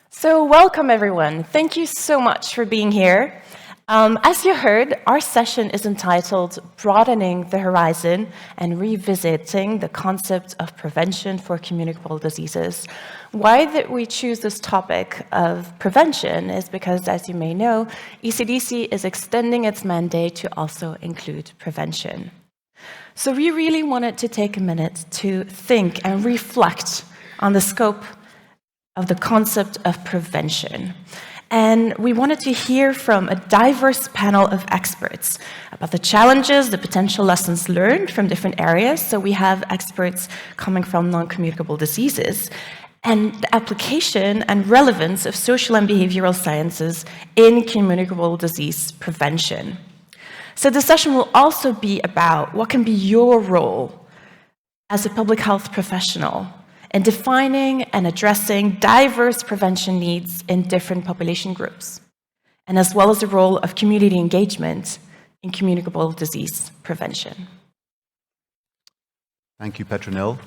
So welcome everyone. Thank you so much for being here. As you heard, our session is entitled Broadening the Horizon and Revisiting the Concept of Prevention for Communicable Diseases. Why did we choose this topic of prevention is because, as you may know, ECDC is extending its mandate to also include prevention. So we really wanted to take a minute to think and reflect on the scope of the concept of prevention. And we wanted to hear from a diverse panel of experts about the challenges, the potential lessons learned from different areas. So we have experts coming from non-communicable diseases and the application and relevance of social and behavioral sciences in communicable disease prevention. So the session will also be about what can be your role as a public health professional in defining and addressing diverse prevention needs in different population groups, and as well as the role of community engagement in communicable disease prevention. Thank you, Petronille.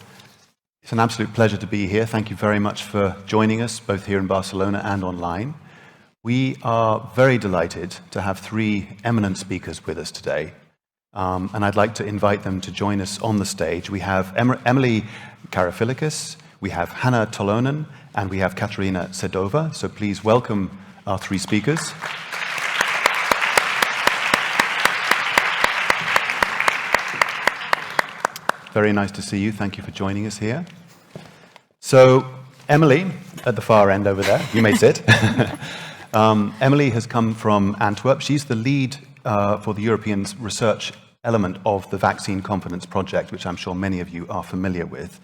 It's an absolute pleasure to be here. Thank you very much for joining us, both here in Barcelona and online. We are very delighted to have three eminent speakers with us today. And I'd like to invite them to join us on the stage. We have Emilie Karafillakis, we have Hanna Tolonen, and we have Kateřina Šédová. So please welcome our three speakers. Very nice to see you. Thank you for joining us here. So Emilie, at the far end over there, you may sit. Emilie has come from Antwerp. She's the lead for the European research element of the Vaccine Confidence Project, which I'm sure many of you are familiar with.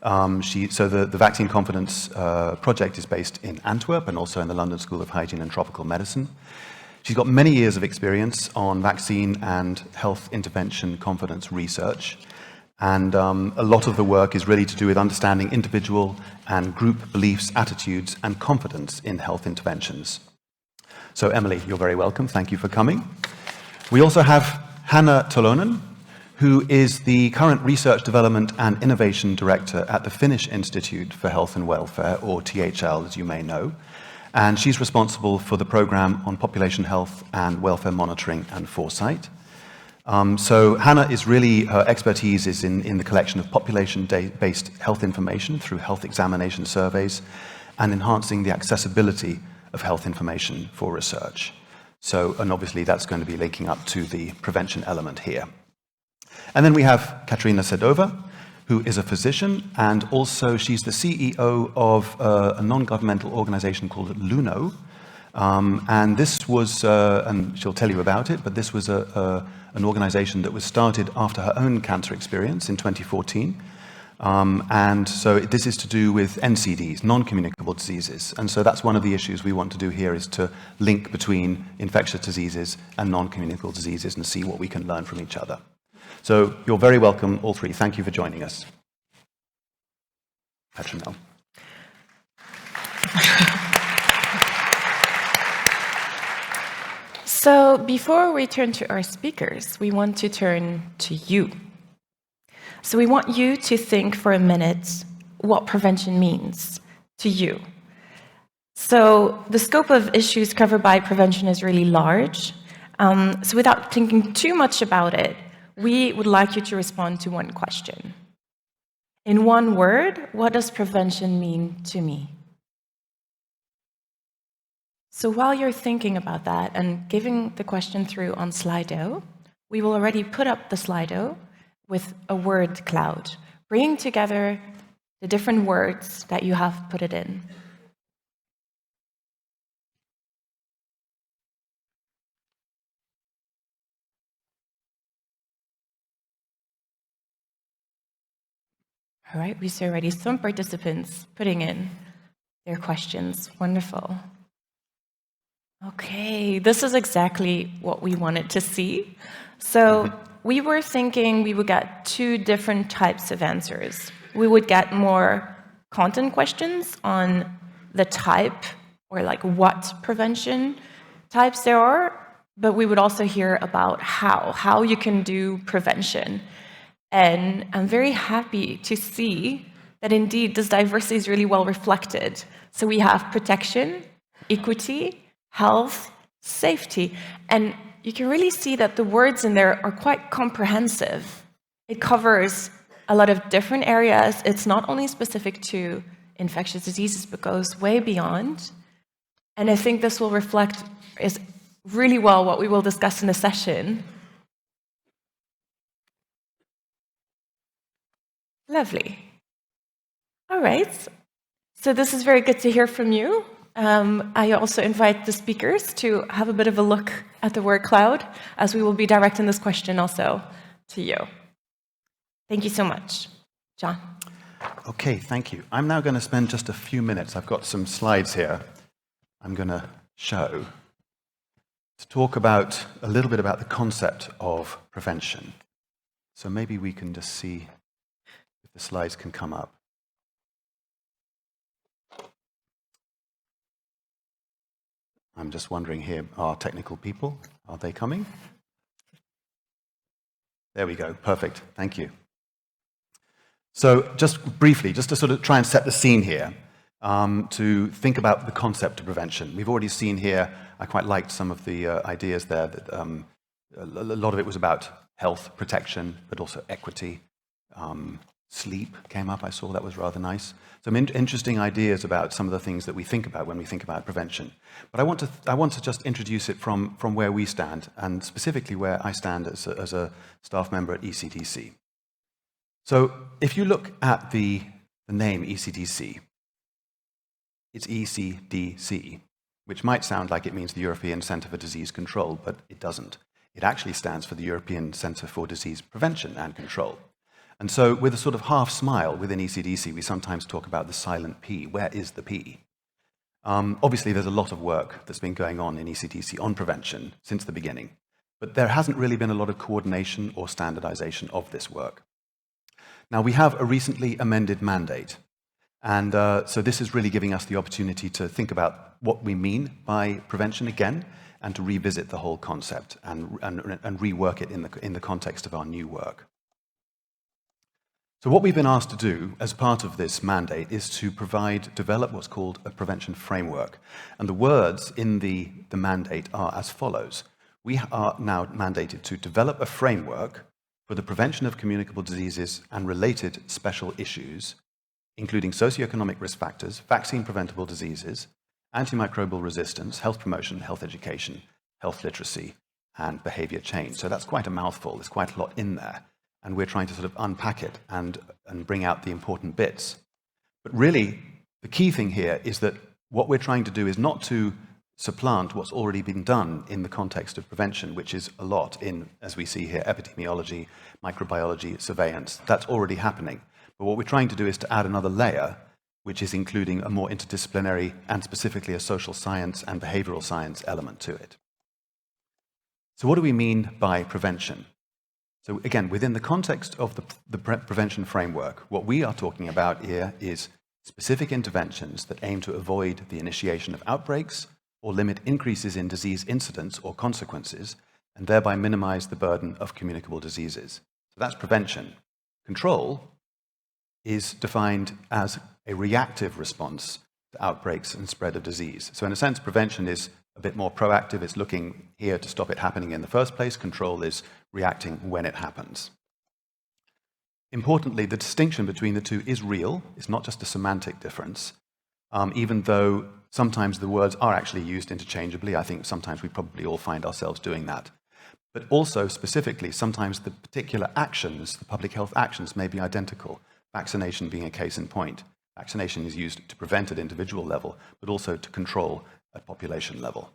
So the Vaccine Confidence Project is based in Antwerp and also in the London School of Hygiene and Tropical Medicine. She's got many years of experience on vaccine and health intervention confidence research. And a lot of the work is really to do with understanding individual and group beliefs, attitudes, and confidence in health interventions. So Emilie, you're very welcome. Thank you for coming. We also have Hanna Tolonen, who is the current Research Development and Innovation Director at the Finnish Institute for Health and Welfare, or THL, as you may know. And she's responsible for the program on population health and welfare monitoring and foresight. So Hanna is really, her expertise is in the collection of population-based health information through health examination surveys and enhancing the accessibility of health information for research. So, and obviously that's going to be linking up to the prevention element here. And then we have Kateřina Šédová, who is a physician, and also she's the CEO of a non-governmental organization called LUNO. And this was, and she'll tell you about it, but this was an organization that was started after her own cancer experience in 2014. And so this is to do with NCDs, non-communicable diseases. And so that's one of the issues we want to do here, is to link between infectious diseases and non-communicable diseases and see what we can learn from each other. So you're very welcome, all three. Thank you for joining us. Petronille. So before we turn to our speakers, we want to turn to you. So we want you to think for a minute what prevention means to you. So the scope of issues covered by prevention is really large. So without thinking too much about it, we would like you to respond to one question. In one word, what does prevention mean to me? So while you're thinking about that and giving the question through on Slido, we will already put up the Slido with a word cloud, bringing together the different words that you have put it in. All right, we see already some participants putting in their questions. Wonderful. Okay, this is exactly what we wanted to see. So we were thinking we would get two different types of answers. We would get more content questions on the type, or like what prevention types there are, but we would also hear about how you can do prevention. And I'm very happy to see that indeed this diversity is really well reflected. So we have protection, equity, health, safety, and you can really see that the words in there are quite comprehensive. It covers a lot of different areas. It's not only specific to infectious diseases, but goes way beyond. And I think this will reflect is really well what we will discuss in the session. Lovely. All right. So this is very good to hear from you. I also invite the speakers to have a bit of a look at the word cloud, as we will be directing this question also to you. Thank you so much. John. Okay, thank you. I'm now going to spend just a few minutes. I've got some slides here I'm going to show to talk about a little bit about the concept of prevention. So maybe we can just see if the slides can come up. I'm just wondering here, our technical people, are they coming? There we go, perfect, thank you. So just briefly, just to sort of try and set the scene here, to think about the concept of prevention. We've already seen here, I quite liked some of the ideas there, that a lot of it was about health, protection, but also equity. Sleep came up, I saw, that was rather nice. Some interesting ideas about some of the things that we think about when we think about prevention. But I want to just introduce it from where we stand, and specifically where I stand as a staff member at ECDC. So if you look at the name ECDC, it's ECDC, which might sound like it means the European Centre for Disease Control, but it doesn't. It actually stands for the European Centre for Disease Prevention and Control. And so with a sort of half smile within ECDC, we sometimes talk about the silent P. Where is the P? Obviously, there's a lot of work that's been going on in ECDC on prevention since the beginning, but there hasn't really been a lot of coordination or standardization of this work. Now, we have a recently amended mandate, and so this is really giving us the opportunity to think about what we mean by prevention again, and to revisit the whole concept and rework it in the context of our new work. So what we've been asked to do as part of this mandate is to develop what's called a prevention framework. And the words in the mandate are as follows. We are now mandated to develop a framework for the prevention of communicable diseases and related special issues, including socioeconomic risk factors, vaccine-preventable diseases, antimicrobial resistance, health promotion, health education, health literacy, and behavior change. So that's quite a mouthful. There's quite a lot in there. And we're trying to sort of unpack it and bring out the important bits. But really, the key thing here is that what we're trying to do is not to supplant what's already been done in the context of prevention, which is a lot in, as we see here, epidemiology, microbiology, surveillance. That's already happening. But what we're trying to do is to add another layer, which is including a more interdisciplinary and specifically a social science and behavioral science element to it. So what do we mean by prevention? So again, within the context of the prevention framework, what we are talking about here is specific interventions that aim to avoid the initiation of outbreaks or limit increases in disease incidence or consequences, and thereby minimize the burden of communicable diseases. So that's prevention. Control is defined as a reactive response to outbreaks and spread of disease. So in a sense, prevention is a bit more proactive. It's looking here to stop it happening in the first place. Control is reacting when it happens. Importantly, the distinction between the two is real. It's not just a semantic difference, even though sometimes the words are actually used interchangeably. I think sometimes we probably all find ourselves doing that. But also, specifically, sometimes the particular actions, the public health actions, may be identical, vaccination being a case in point. Vaccination is used to prevent at individual level, but also to control at population level.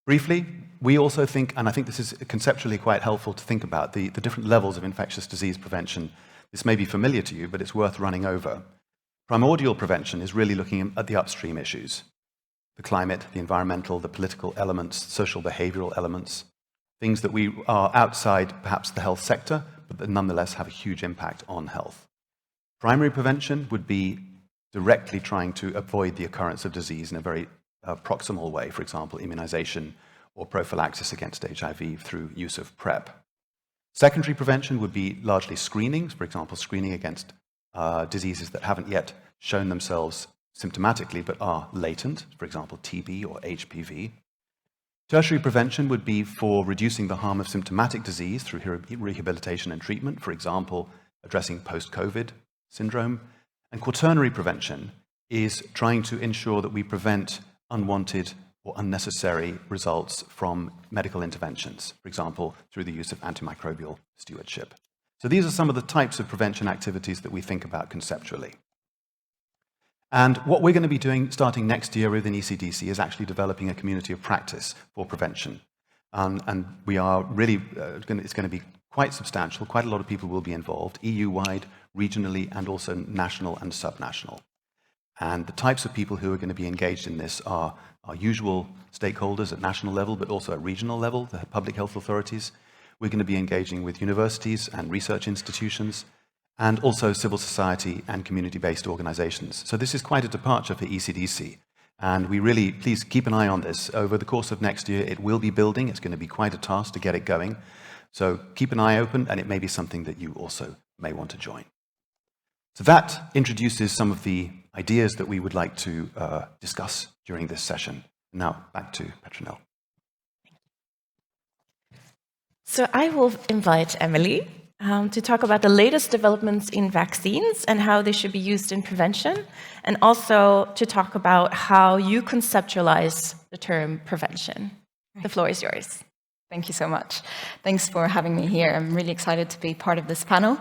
Briefly, we also think, and I think this is conceptually quite helpful to think about, the different levels of infectious disease prevention. This may be familiar to you, but it's worth running over. Primordial prevention is really looking at the upstream issues, the climate, the environmental, the political elements, social behavioral elements, things that we are outside perhaps the health sector, but that nonetheless have a huge impact on health. Primary prevention would be directly trying to avoid the occurrence of disease in a very proximal way, for example, immunization or prophylaxis against HIV through use of PrEP. Secondary prevention would be largely screenings, for example, screening against diseases that haven't yet shown themselves symptomatically but are latent, for example, TB or HPV. Tertiary prevention would be for reducing the harm of symptomatic disease through rehabilitation and treatment, for example, addressing post-COVID syndrome. And quaternary prevention is trying to ensure that we prevent unwanted or unnecessary results from medical interventions, for example, through the use of antimicrobial stewardship. So these are some of the types of prevention activities that we think about conceptually. And what we're going to be doing starting next year within ECDC is actually developing a community of practice for prevention. And we are really, it's going to be quite substantial. Quite a lot of people will be involved, EU-wide, regionally, and also national and subnational. And the types of people who are going to be engaged in this are our usual stakeholders at national level, but also at regional level, the public health authorities. We're going to be engaging with universities and research institutions, and also civil society and community-based organizations. So this is quite a departure for ECDC. And we really, please keep an eye on this. Over the course of next year, it will be building. It's going to be quite a task to get it going. So keep an eye open, and it may be something that you also may want to join. So that introduces some of the ideas that we would like to discuss during this session. Now, back to Petronille. So I will invite Emilie to talk about the latest developments in vaccines and how they should be used in prevention, and also to talk about how you conceptualize the term prevention. The floor is yours. Thank you so much. Thanks for having me here. I'm really excited to be part of this panel.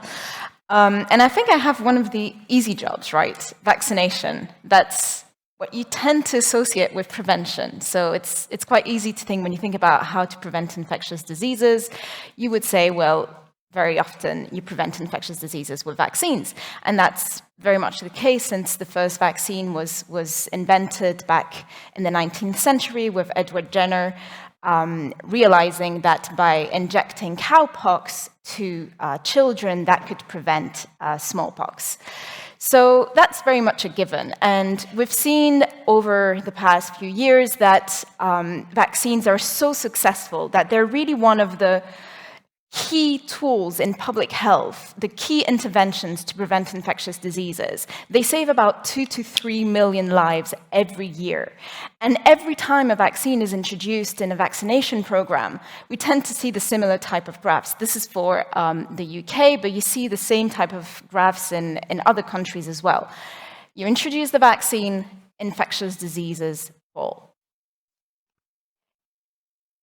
And I think I have one of the easy jobs, right? Vaccination. That's what you tend to associate with prevention. So it's quite easy to think when you think about how to prevent infectious diseases, you would say, well, very often you prevent infectious diseases with vaccines. And that's very much the case since the first vaccine was invented back in the 19th century with Edward Jenner, realizing that by injecting cowpox to children, that could prevent smallpox. So that's very much a given. And we've seen over the past few years that vaccines are so successful that they're really one of the key tools in public health, the key interventions to prevent infectious diseases. They save about 2 to 3 million lives every year. And every time a vaccine is introduced in a vaccination program, we tend to see the similar type of graphs. This is for the UK, but you see the same type of graphs in other countries as well. You introduce the vaccine, infectious diseases fall.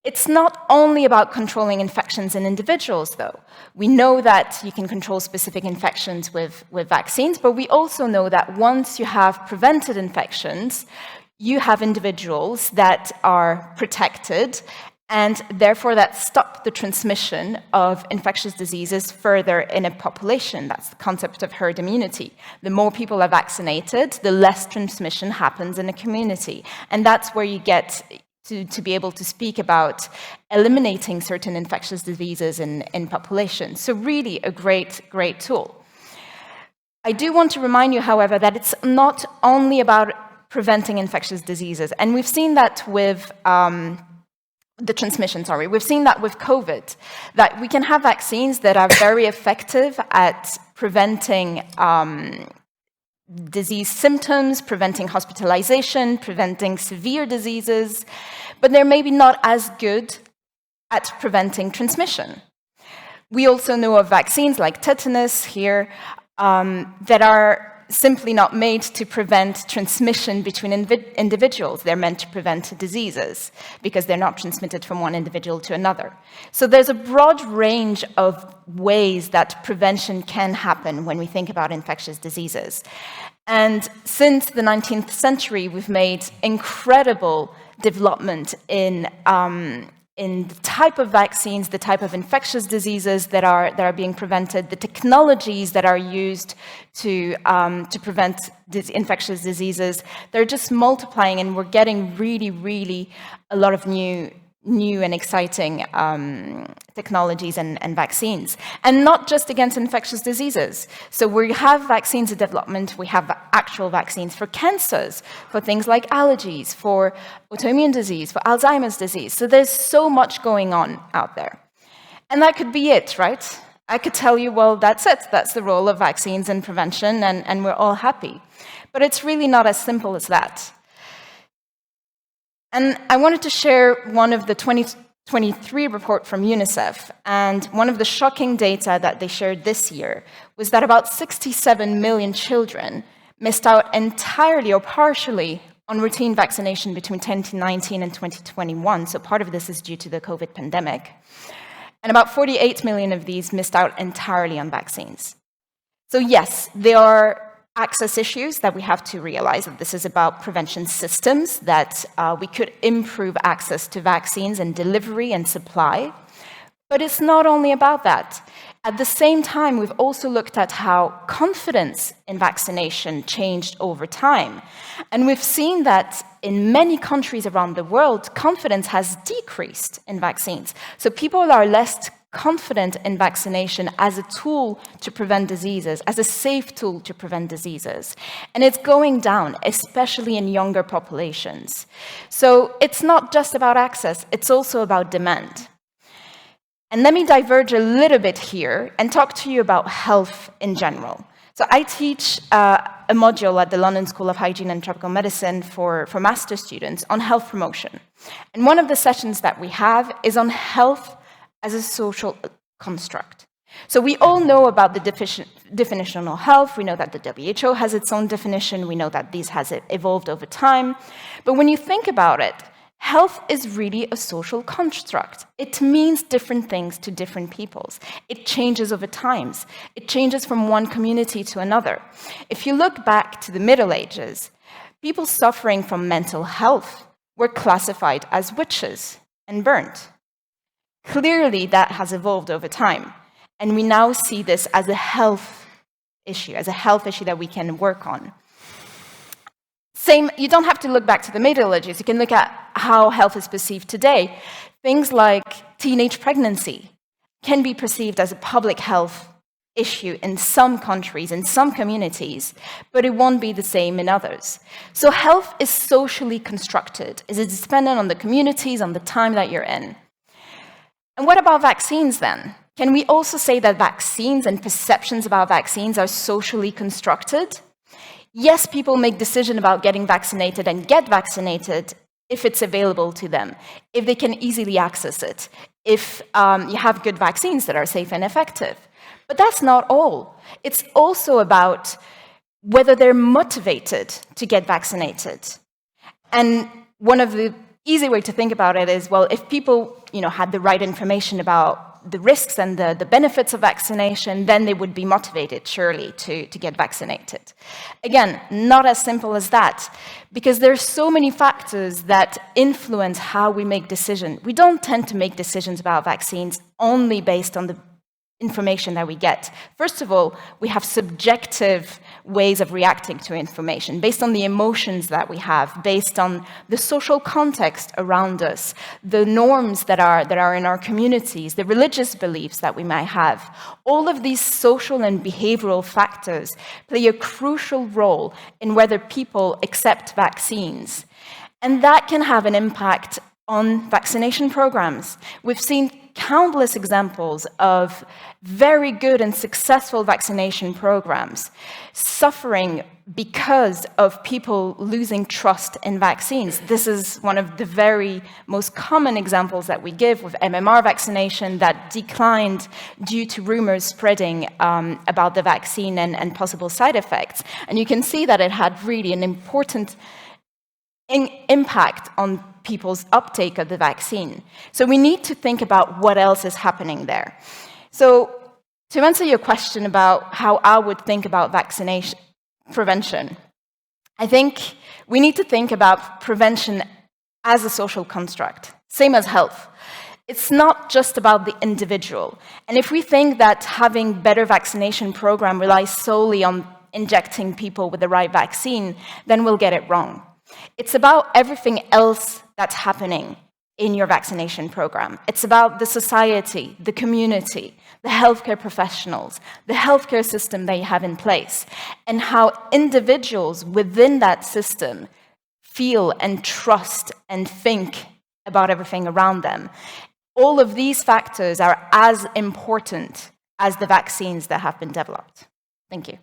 It's not only about controlling infections in individuals, though. We know that you can control specific infections with vaccines, but we also know that once you have prevented infections, you have individuals that are protected, and therefore that stop the transmission of infectious diseases further in a population. That's the concept of herd immunity. The more people are vaccinated, the less transmission happens in a community. And that's where you get to be able to speak about eliminating certain infectious diseases in populations. So really a great tool. I do want to remind you, however, that it's not only about preventing infectious diseases. And we've seen that with the transmission, we've seen that with COVID, that we can have vaccines that are very effective at preventing disease symptoms, preventing hospitalization, preventing severe diseases, but they're maybe not as good at preventing transmission. We also know of vaccines like tetanus here that are simply not made to prevent transmission between individuals. They're meant to prevent diseases because they're not transmitted from one individual to another. So there's a broad range of ways that prevention can happen when we think about infectious diseases. And since the 19th century, we've made incredible development in the type of vaccines, the type of infectious diseases that are being prevented, the technologies that are used to prevent these infectious diseases. They're just multiplying, and we're getting really a lot of new and exciting technologies and vaccines. And not just against infectious diseases. So we have vaccines in development, we have actual vaccines for cancers, for things like allergies, for autoimmune disease, for Alzheimer's disease. So there's so much going on out there. And that could be it, right? I could tell you, well, that's it. That's the role of vaccines in prevention, and we're all happy. But it's really not as simple as that. And I wanted to share one of the 2023 report from UNICEF, and one of the shocking data that they shared this year was that about 67 million children missed out entirely or partially on routine vaccination between 2019 and 2021, so part of this is due to the COVID pandemic. And about 48 million of these missed out entirely on vaccines. So yes, there are access issues that we have to realize that this is about prevention systems, that we could improve access to vaccines and delivery and supply. But it's not only about that. At the same time, we've also looked at how confidence in vaccination changed over time. And we've seen that in many countries around the world, confidence has decreased in vaccines. So people are less confident in vaccination as a tool to prevent diseases, as a safe tool to prevent diseases. And it's going down, especially in younger populations. So it's not just about access, it's also about demand. And let me diverge a little bit here and talk to you about health in general. So I teach a module at the London School of Hygiene and Tropical Medicine for master students on health promotion. And one of the sessions that we have is on health as a social construct. So we all know about the definitional health. We know that the WHO has its own definition. We know that these has evolved over time. But when you think about it, health is really a social construct. It means different things to different peoples. It changes over times. It changes from one community to another. If you look back to the Middle Ages, people suffering from mental health were classified as witches and burnt. Clearly, that has evolved over time. And we now see this as a health issue that we can work on. Same, you don't have to look back to the Middle Ages. You can look at how health is perceived today. Things like teenage pregnancy can be perceived as a public health issue in some countries, in some communities, but it won't be the same in others. So health is socially constructed. It is dependent on the communities, on the time that you're in. And what about vaccines then? Can we also say that vaccines and perceptions about vaccines are socially constructed? Yes, people make decisions about getting vaccinated and get vaccinated if it's available to them, if they can easily access it, if you have good vaccines that are safe and effective. But that's not all. It's also about whether they're motivated to get vaccinated. And one of the easy way to think about it is, well, if people had the right information about the risks and the benefits of vaccination, then they would be motivated, surely, to get vaccinated. Again, not as simple as that, because there's so many factors that influence how we make decisions. We don't tend to make decisions about vaccines only based on the information that we get. First of all, we have subjective ways of reacting to information based on the emotions that we have, based on the social context around us, the norms that are in our communities, the religious beliefs that we might have. All of these social and behavioral factors play a crucial role in whether people accept vaccines. And that can have an impact on vaccination programs. We've seen countless examples of very good and successful vaccination programs suffering because of people losing trust in vaccines. This is one of the very most common examples that we give with MMR vaccination that declined due to rumors spreading about the vaccine and possible side effects. And you can see that it had really an important impact on people's uptake of the vaccine. So we need to think about what else is happening there. So to answer your question about how I would think about vaccination prevention, I think we need to think about prevention as a social construct, same as health. It's not just about the individual. And if we think that having better vaccination program relies solely on injecting people with the right vaccine, then we'll get it wrong. It's about everything else that's happening in your vaccination program. It's about the society, the community, the healthcare professionals, the healthcare system that you have in place, and how individuals within that system feel and trust and think about everything around them. All of these factors are as important as the vaccines that have been developed. Thank you.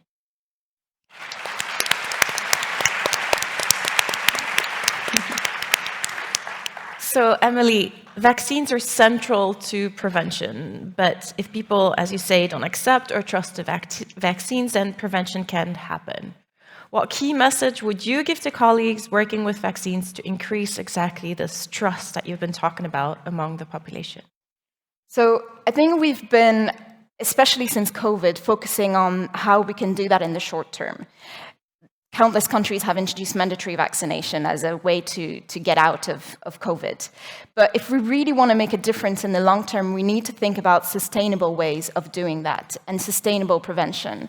So, Emilie, vaccines are central to prevention, but if people, as you say, don't accept or trust the vaccines, then prevention can't happen. What key message would you give to colleagues working with vaccines to increase exactly this trust that you've been talking about among the population? So, I think we've been, especially since COVID, focusing on how we can do that in the short term. Countless countries have introduced mandatory vaccination as a way to get out of COVID. But if we really want to make a difference in the long term, we need to think about sustainable ways of doing that and sustainable prevention.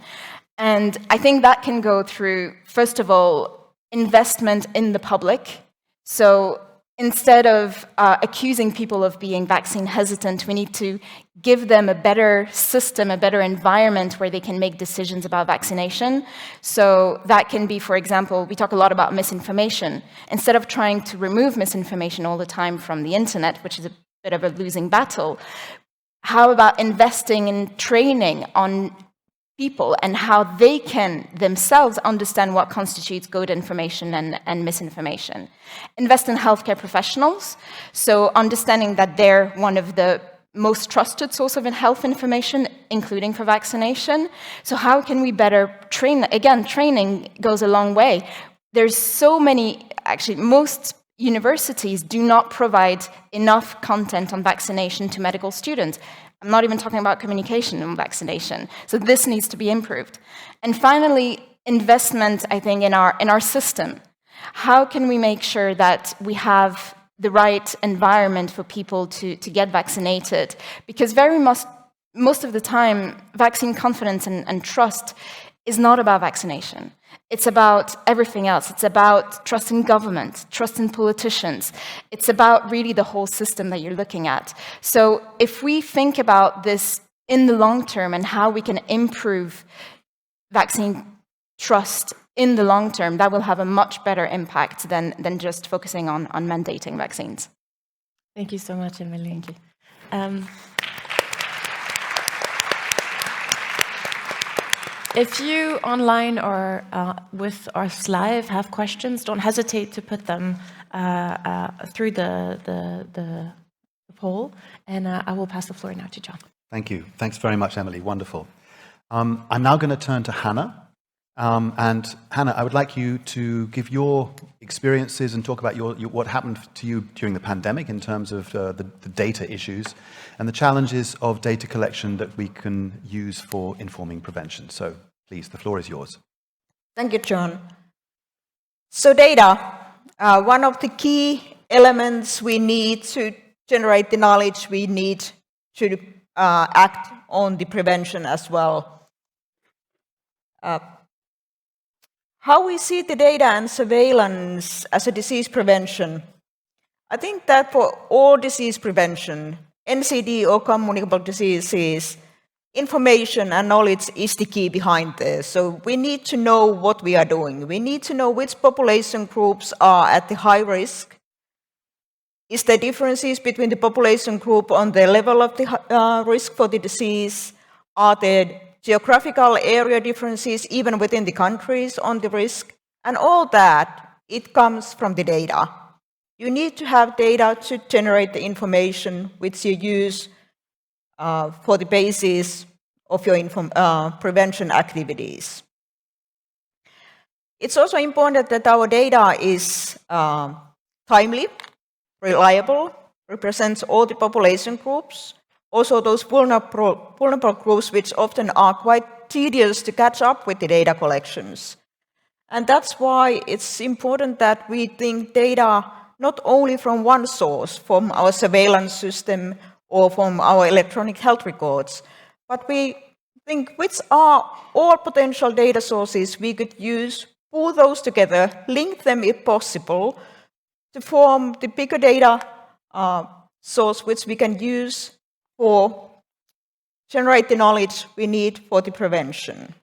And I think that can go through, first of all, investment in the public. So instead of accusing people of being vaccine hesitant, we need to give them a better system, a better environment where they can make decisions about vaccination. So that can be, for example, we talk a lot about misinformation. Instead of trying to remove misinformation all the time from the internet, which is a bit of a losing battle, how about investing in training on people and how they can themselves understand what constitutes good information and misinformation. Invest in healthcare professionals, so understanding that they're one of the most trusted source of health information, including for vaccination. So how can we better train? Again, training goes a long way. There's so many, actually, most universities do not provide enough content on vaccination to medical students. I'm not even talking about communication on vaccination. So this needs to be improved. And finally, investment, I think, in our system. How can we make sure that we have the right environment for people to get vaccinated? Because most of the time, vaccine confidence and trust is not about vaccination. It's about everything else. It's about trust in government, trust in politicians. It's about really the whole system that you're looking at. So if we think about this in the long term and how we can improve vaccine trust in the long term, that will have a much better impact than just focusing on mandating vaccines. Thank you so much, Emilie. Thank you. If you online or with us live have questions, don't hesitate to put them through the poll, and I will pass the floor now to John. Thank you. Thanks very much, Emilie. Wonderful. I'm now going to turn to Hannah. And Hannah, I would like you to give your experiences and talk about what happened to you during the pandemic in terms of the data issues and the challenges of data collection that we can use for informing prevention. So please, the floor is yours. Thank you, John. So data, one of the key elements we need to generate the knowledge we need to act on the prevention as well. How we see the data and surveillance as a disease prevention. I think that for all disease prevention, NCD or communicable diseases, information and knowledge is the key behind this. So we need to know what we are doing. We need to know which population groups are at the high risk. Is there differences between the population group on the level of the risk for the disease? Are there geographical area differences even within the countries on the risk? And all that, it comes from the data. You need to have data to generate the information which you use for the basis of your prevention activities. It's also important that our data is timely, reliable, represents all the population groups, also those vulnerable groups which often are quite tedious to catch up with the data collections. And that's why it's important that we think data not only from one source, from our surveillance system or from our electronic health records, but we think which are all potential data sources we could use, pull those together, link them if possible, to form the bigger data source which we can use for generate the knowledge we need for the prevention.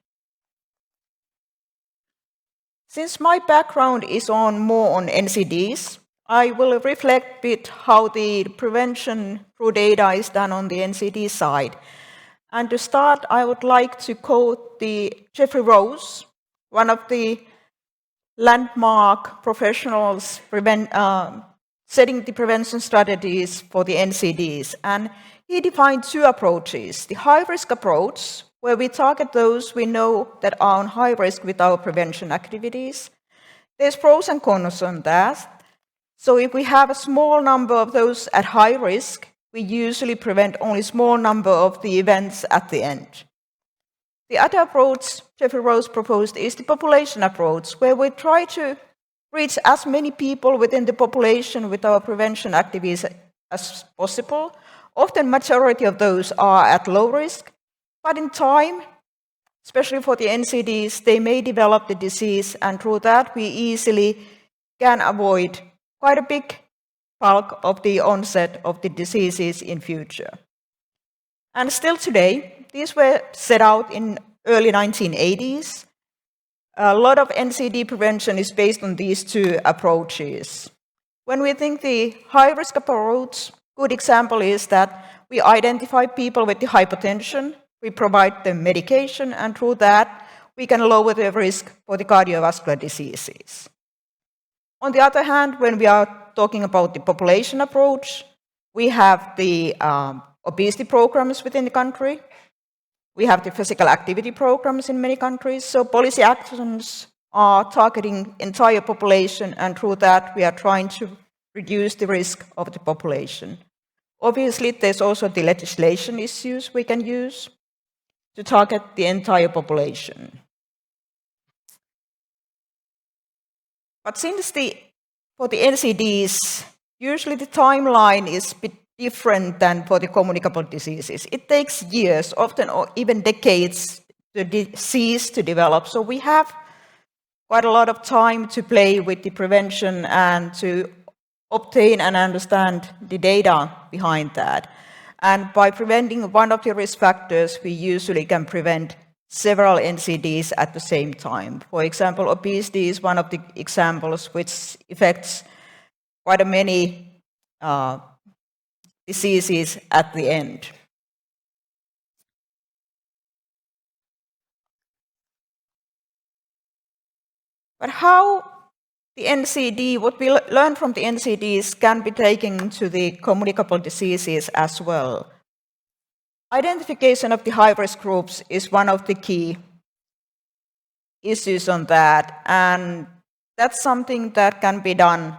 Since my background is more on NCDs, I will reflect a bit how the prevention through data is done on the NCD side. And to start, I would like to quote the Jeffrey Rose, one of the landmark professionals setting the prevention strategies for the NCDs. And he defined two approaches. The high-risk approach, where we target those we know that are on high risk with our prevention activities. There's pros and cons on that. So if we have a small number of those at high risk, we usually prevent only a small number of the events at the end. The other approach Jeffrey Rose proposed is the population approach, where we try to reach as many people within the population with our prevention activities as possible. Often, majority of those are at low risk, but in time, especially for the NCDs, they may develop the disease, and through that, we easily can avoid quite a big bulk of the onset of the diseases in future. And still today, these were set out in early 1980s. A lot of NCD prevention is based on these two approaches. When we think the high-risk approach, good example is that we identify people with the hypertension, we provide them medication, and through that, we can lower the risk for the cardiovascular diseases. On the other hand, when we are talking about the population approach, we have the obesity programs within the country. We have the physical activity programs in many countries. So policy actions are targeting entire population, and through that, we are trying to reduce the risk of the population. Obviously, there's also the legislation issues we can use to target the entire population. But since for the NCDs, usually the timeline is a bit different than for the communicable diseases. It takes years, often or even decades, the disease to develop. So we have quite a lot of time to play with the prevention and to obtain and understand the data behind that. And by preventing one of the risk factors, we usually can prevent several NCDs at the same time. For example, obesity is one of the examples which affects quite a many diseases at the end. But how the NCD, what we learn from the NCDs can be taken to the communicable diseases as well. Identification of the high-risk groups is one of the key issues on that, and that's something that can be done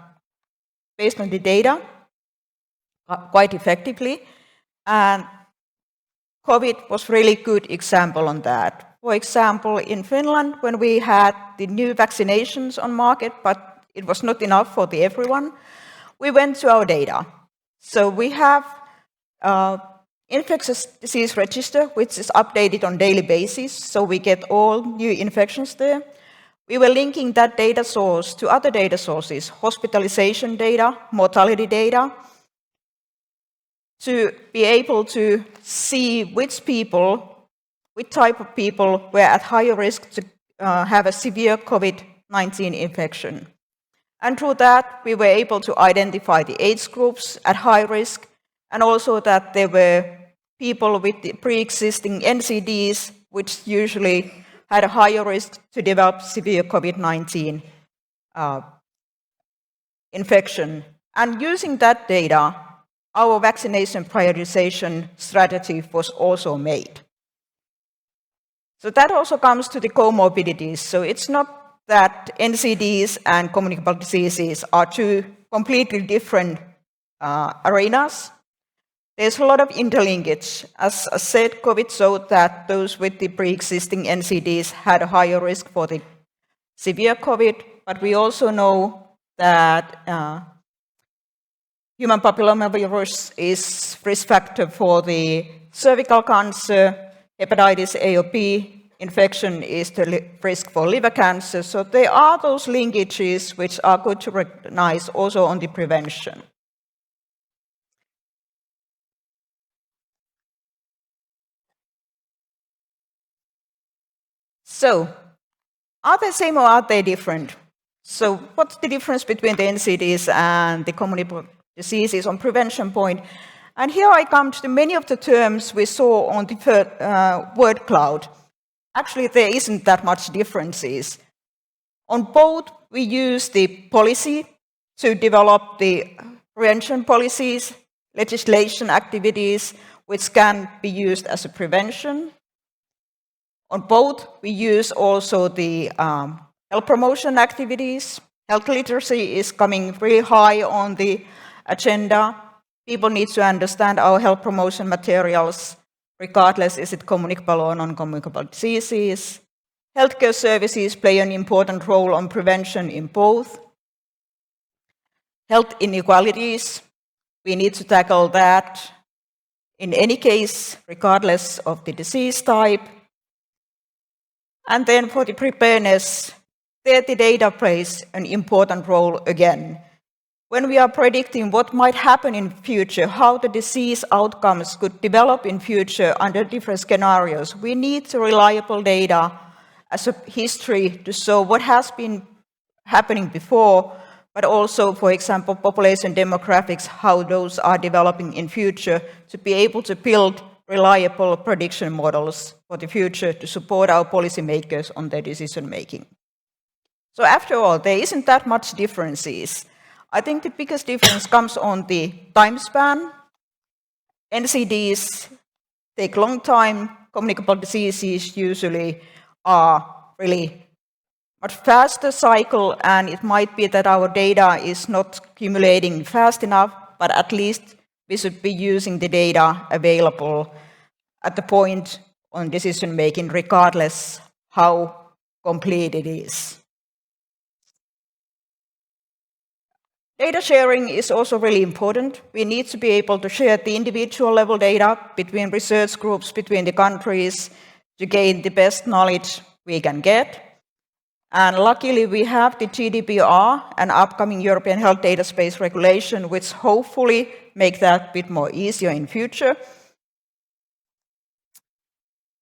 based on the data quite effectively, and COVID was really good example on that. For example, in Finland, when we had the new vaccinations on market, but it was not enough for everyone, we went to our data. So we have infectious disease register, which is updated on daily basis, so we get all new infections there. We were linking that data source to other data sources, hospitalization data, mortality data, to be able to see which type of people were at higher risk to have a severe COVID-19 infection. And through that, we were able to identify the age groups at high risk, and also that there were people with the pre-existing NCDs, which usually had a higher risk to develop severe COVID-19 infection. And using that data, our vaccination prioritization strategy was also made. So that also comes to the comorbidities. So it's not that NCDs and communicable diseases are two completely different arenas. There's a lot of interlinkage. As I said, COVID showed that those with the pre-existing NCDs had a higher risk for the severe COVID, but we also know that human papillomavirus is risk factor for the cervical cancer, hepatitis A or B infection is the risk for liver cancer. So there are those linkages which are good to recognize also on the prevention. So, are they same or are they different? So what's the difference between the NCDs and the communicable diseases on prevention point? And here I come to many of the terms we saw on the word cloud. Actually, there isn't that much differences. On both, we use the policy to develop the prevention policies, legislation activities, which can be used as a prevention. On both, we use also the health promotion activities. Health literacy is coming really high on the agenda. People need to understand our health promotion materials, regardless is it communicable or non-communicable diseases. Healthcare services play an important role on prevention in both. Health inequalities, we need to tackle that in any case, regardless of the disease type. And then for the preparedness, there the data plays an important role again. When we are predicting what might happen in future, how the disease outcomes could develop in future under different scenarios, we need reliable data as a history to show what has been happening before, but also, for example, population demographics, how those are developing in future, to be able to build reliable prediction models for the future to support our policymakers on their decision making. So after all, there isn't that much differences. I think the biggest difference comes on the time span. NCDs take a long time. Communicable diseases usually are really much faster cycle, and it might be that our data is not accumulating fast enough, but at least we should be using the data available at the point on decision making, regardless how complete it is. Data sharing is also really important. We need to be able to share the individual level data between research groups, between the countries, to gain the best knowledge we can get. And luckily, we have the GDPR and upcoming European Health Data Space Regulation, which hopefully make that a bit more easier in future.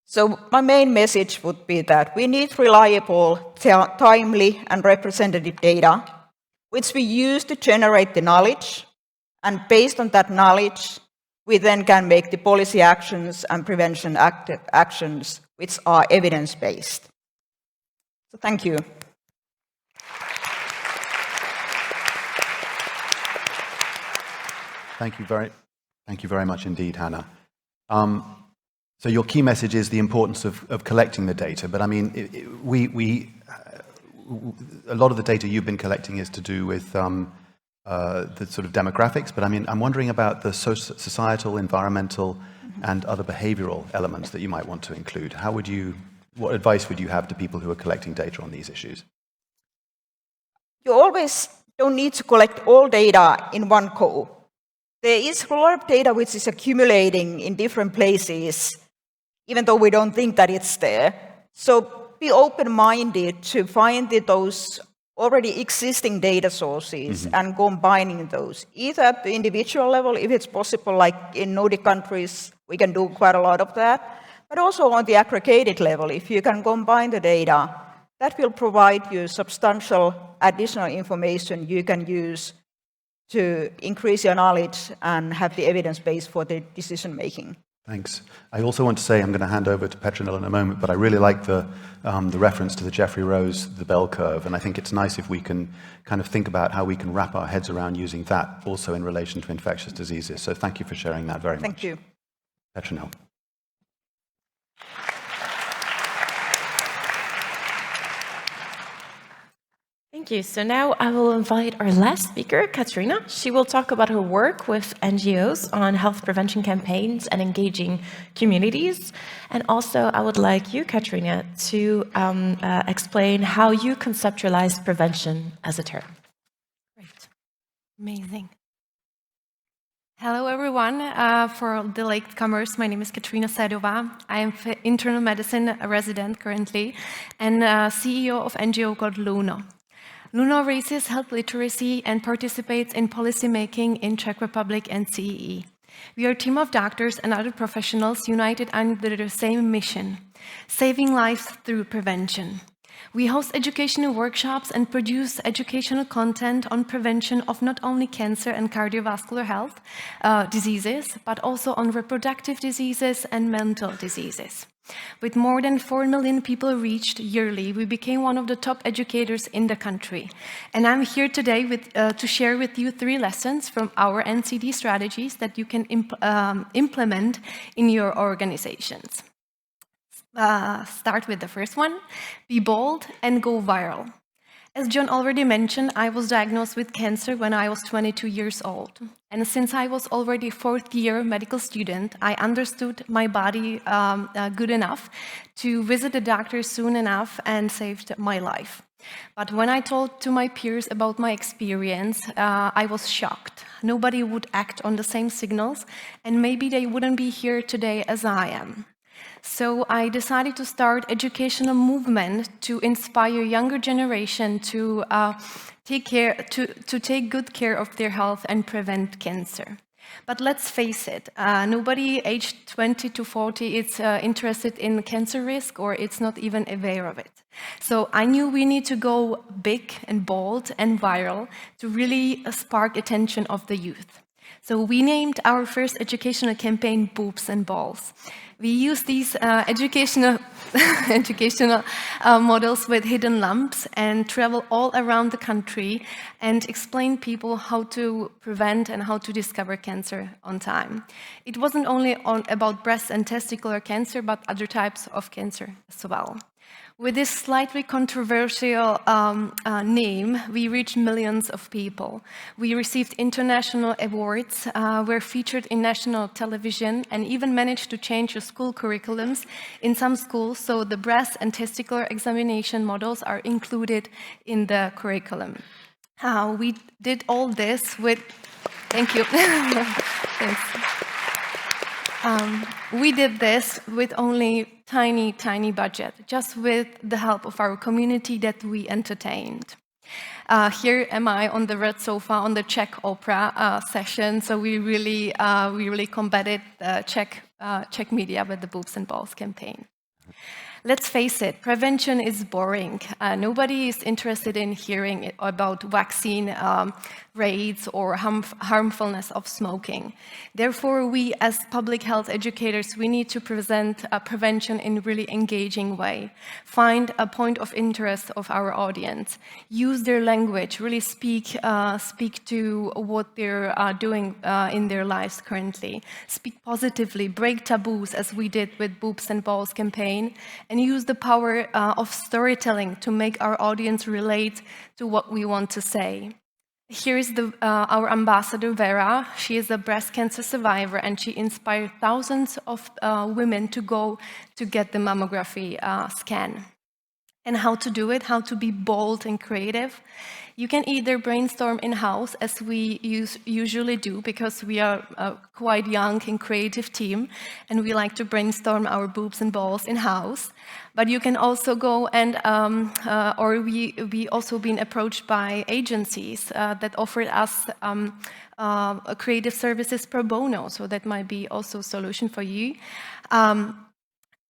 So my main message would be that we need reliable, timely, and representative data, which we use to generate the knowledge, and based on that knowledge, we then can make the policy actions and prevention actions which are evidence-based. So thank you. Thank you very much indeed, Hannah. So your key message is the importance of collecting the data, but I mean, a lot of the data you've been collecting is to do with the sort of demographics, but I mean, I'm wondering about the societal, environmental, and other behavioural elements that you might want to include. What advice would you have to people who are collecting data on these issues? You always don't need to collect all data in one go. There is a lot of data which is accumulating in different places, even though we don't think that it's there. So be open-minded to find those already existing data sources and combining those, either at the individual level, if it's possible, like in Nordic countries, we can do quite a lot of that, but also on the aggregated level, if you can combine the data, that will provide you substantial additional information you can use to increase your knowledge and have the evidence base for the decision making. Thanks. I also want to say, I'm going to hand over to Petronille in a moment, but I really like the reference to the Jeffrey Rose, the bell curve, and I think it's nice if we can kind of think about how we can wrap our heads around using that also in relation to infectious diseases. So thank you for sharing that very much. Thank you. Petronille. Thank you. So now I will invite our last speaker, Kateřina. She will talk about her work with NGOs on health prevention campaigns and engaging communities. And also, I would like you, Kateřina, to explain how you conceptualize prevention as a term. Great. Amazing. Hello, everyone. For the latecomers, my name is Kateřina Šédová. I am internal medicine resident currently and CEO of NGO called LUNO. LUNO raises health literacy and participates in policy making in Czech Republic and CEE. We are a team of doctors and other professionals united under the same mission, saving lives through prevention. We host educational workshops and produce educational content on prevention of not only cancer and cardiovascular health diseases, but also on reproductive diseases and mental diseases. With more than 4 million people reached yearly, we became one of the top educators in the country. And I'm here today to share with you 3 lessons from our NCD strategies that you can implement in your organizations. Start with the first one, be bold and go viral. As John already mentioned, I was diagnosed with cancer when I was 22 years old. And since I was already 4th-year medical student, I understood my body good enough to visit the doctor soon enough and saved my life. But when I told to my peers about my experience, I was shocked. Nobody would act on the same signals, and maybe they wouldn't be here today as I am. So I decided to start educational movement to inspire younger generation to take good care of their health and prevent cancer. But let's face it, nobody aged 20 to 40 is interested in cancer risk, or it's not even aware of it. So I knew we need to go big and bold and viral to really spark attention of the youth. So we named our first educational campaign Boobs and Balls. We use these educational models with hidden lumps and travel all around the country and explain people how to prevent and how to discover cancer on time. It wasn't only about breast and testicular cancer, but other types of cancer as well. With this slightly controversial name, we reached millions of people. We received international awards, were featured in national television, and even managed to change the school curriculums in some schools, so the breast and testicular examination models are included in the curriculum. We did all this with... Thank you. Thanks. We did this with only tiny budget, just with the help of our community that we entertained. Here am I on the red sofa on the Czech opera session, so we really combated the Czech media with the Boobs and Balls campaign. Let's face it, prevention is boring. Nobody is interested in hearing about vaccine rates or harmfulness of smoking. Therefore, we as public health educators, we need to present prevention in a really engaging way. Find a point of interest of our audience. Use their language, really speak to what they're doing in their lives currently. Speak positively, break taboos as we did with Boobs and Balls campaign, and use the power of storytelling to make our audience relate to what we want to say. Here is our ambassador, Vera. She is a breast cancer survivor, and she inspired thousands of women to go to get the mammography scan. And how to do it, how to be bold and creative. You can either brainstorm in-house, as we usually do, because we are a quite young and creative team, and we like to brainstorm our boobs and balls in-house. But you can also go and, we also been approached by agencies that offered us creative services pro bono, so that might be also a solution for you.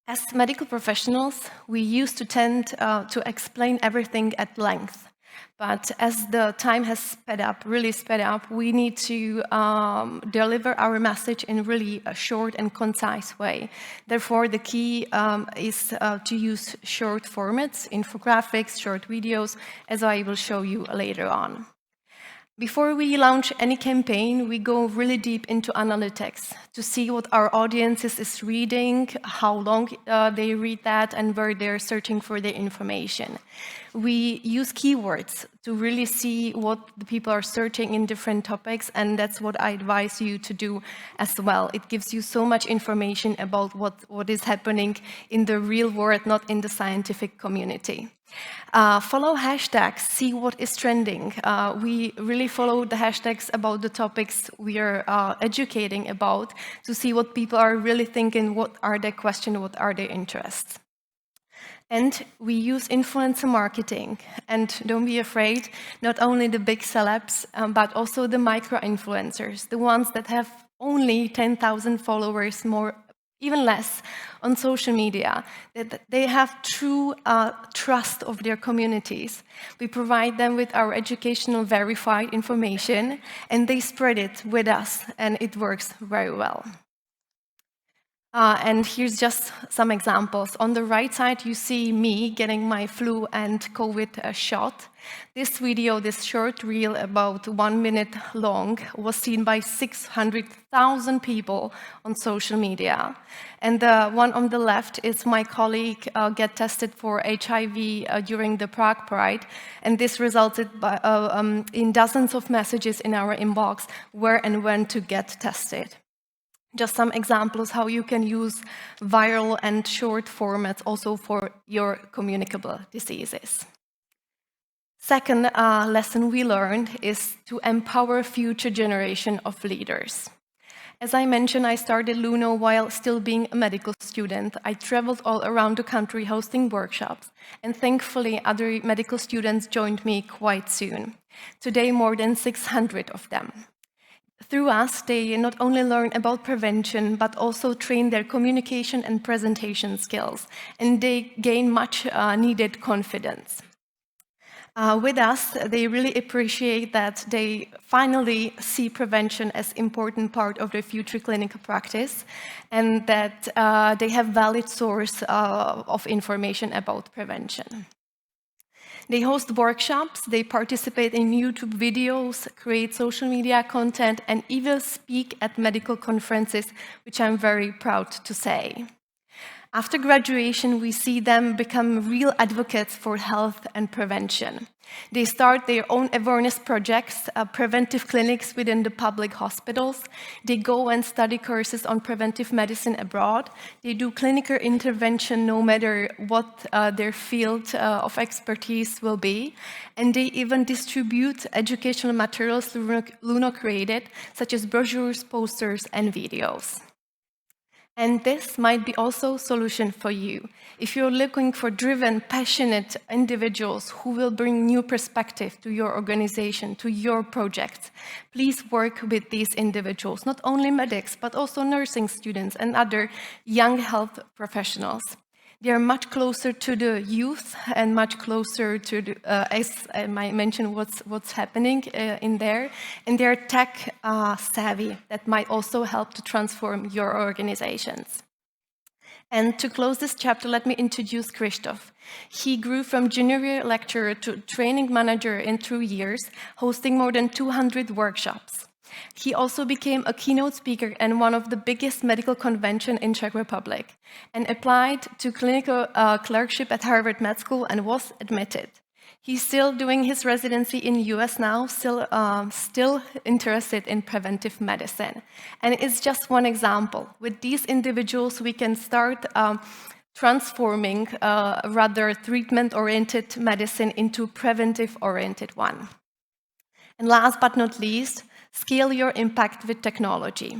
As medical professionals, we used to tend to explain everything at length. But as the time has sped up, really sped up, we need to deliver our message in really a short and concise way. Therefore, the key is to use short formats, infographics, short videos, as I will show you later on. Before we launch any campaign, we go really deep into analytics to see what our audience is reading, how long they read that, and where they're searching for their information. We use keywords to really see what the people are searching in different topics, and that's what I advise you to do as well. It gives you so much information about what is happening in the real world, not in the scientific community. Follow hashtags, see what is trending. We really follow the hashtags about the topics we are educating about to see what people are really thinking, what are their questions, what are their interests. And we use influencer marketing. And don't be afraid, not only the big celebs, but also the micro-influencers, the ones that have only 10,000 followers more even less on social media, that they have true trust of their communities. We provide them with our educational verified information, and they spread it with us, and it works very well. And here's just some examples. On the right side, you see me getting my flu and COVID shot. This video, this short reel, about 1 minute long, was seen by 600,000 people on social media. And the one on the left is my colleague get tested for HIV during the Prague Pride, and this resulted in dozens of messages in our inbox where and when to get tested. Just some examples how you can use viral and short formats also for your communicable diseases. Second lesson we learned is to empower future generation of leaders. As I mentioned, I started Luno while still being a medical student. I traveled all around the country hosting workshops, and thankfully other medical students joined me quite soon. Today, more than 600 of them. Through us, they not only learn about prevention, but also train their communication and presentation skills, and they gain much needed confidence. With us, they really appreciate that they finally see prevention as an important part of their future clinical practice, and that they have valid source of information about prevention. They host workshops, they participate in YouTube videos, create social media content, and even speak at medical conferences, which I'm very proud to say. After graduation, we see them become real advocates for health and prevention. They start their own awareness projects, preventive clinics within the public hospitals. They go and study courses on preventive medicine abroad. They do clinical intervention no matter what their field of expertise will be. And they even distribute educational materials Luno created, such as brochures, posters, and videos. And this might be also a solution for you. If you're looking for driven, passionate individuals who will bring new perspective to your organization, to your project, please work with these individuals, not only medics, but also nursing students and other young health professionals. They are much closer to the youth and much closer to, as I mentioned, what's happening in there. And they're tech savvy. That might also help to transform your organizations. And to close this chapter, let me introduce Christoph. He grew from junior lecturer to training manager in 2 years, hosting more than 200 workshops. He also became a keynote speaker at one of the biggest medical conventions in Czech Republic and applied to clinical clerkship at Harvard Med School and was admitted. He's still doing his residency in the US now, still interested in preventive medicine. And it's just one example. With these individuals, we can start transforming rather treatment-oriented medicine into preventive-oriented one. And last but not least, scale your impact with technology.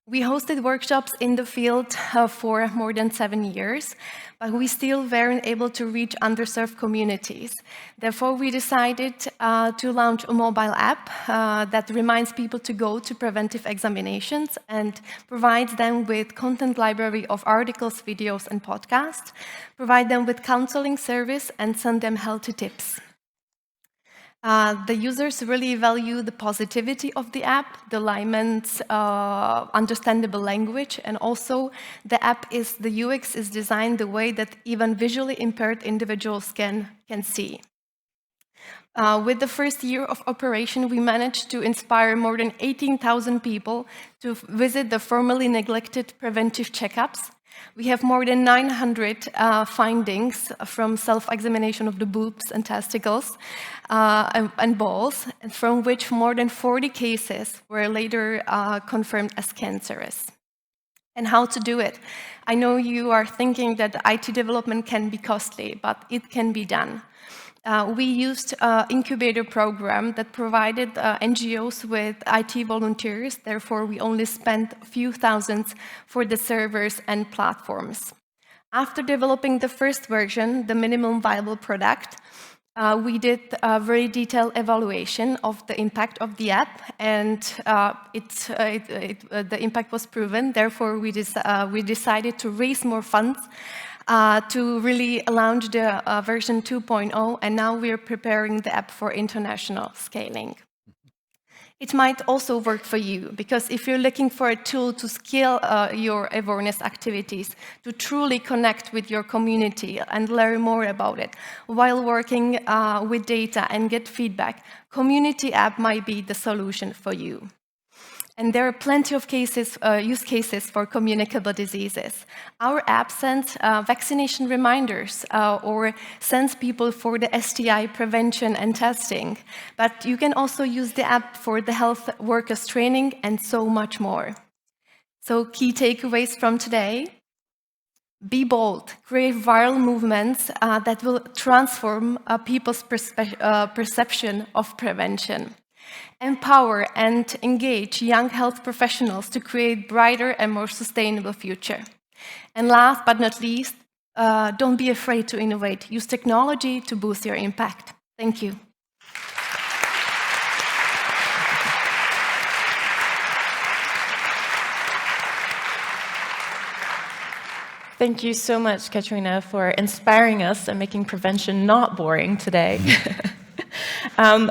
We hosted workshops in the field for more than 7 years, but we still weren't able to reach underserved communities. Therefore, we decided to launch a mobile app that reminds people to go to preventive examinations and provides them with content library of articles, videos, and podcasts, provide them with counseling service, and send them healthy tips. The users really value the positivity of the app, the layman's understandable language, and also the UX is designed the way that even visually impaired individuals can see. With the first year of operation, we managed to inspire more than 18,000 people to visit the formerly neglected preventive checkups. We have more than 900 findings from self-examination of the boobs and testicles and balls, and from which more than 40 cases were later confirmed as cancerous. And how to do it? I know you are thinking that IT development can be costly, but it can be done. We used an incubator program that provided NGOs with IT volunteers. Therefore, we only spent a few thousands for the servers and platforms. After developing the first version, the minimum viable product, we did a very detailed evaluation of the impact of the app, and the impact was proven. Therefore, we decided to raise more funds to really launch the version 2.0, and now we are preparing the app for international scaling. It might also work for you, because if you're looking for a tool to scale your awareness activities, to truly connect with your community and learn more about it, while working with data and get feedback, community app might be the solution for you. And there are plenty of use cases for communicable diseases. Our app sends vaccination reminders or sends people for the STI prevention and testing. But you can also use the app for the health workers training and so much more. So key takeaways from today: be bold, create viral movements that will transform people's perception of prevention. Empower and engage young health professionals to create brighter and more sustainable future. And last but not least, don't be afraid to innovate. Use technology to boost your impact. Thank you. Thank you so much, Kateřina, for inspiring us and making prevention not boring today.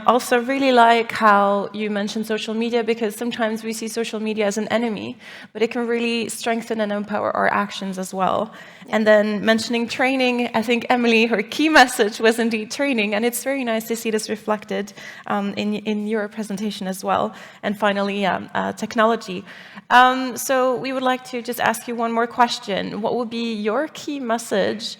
Also really like how you mentioned social media, because sometimes we see social media as an enemy, but it can really strengthen and empower our actions as well. And then mentioning training, I think, Emilie, her key message was indeed training, and it's very nice to see this reflected in your presentation as well. And finally, technology. So we would like to just ask you one more question. What would be your key message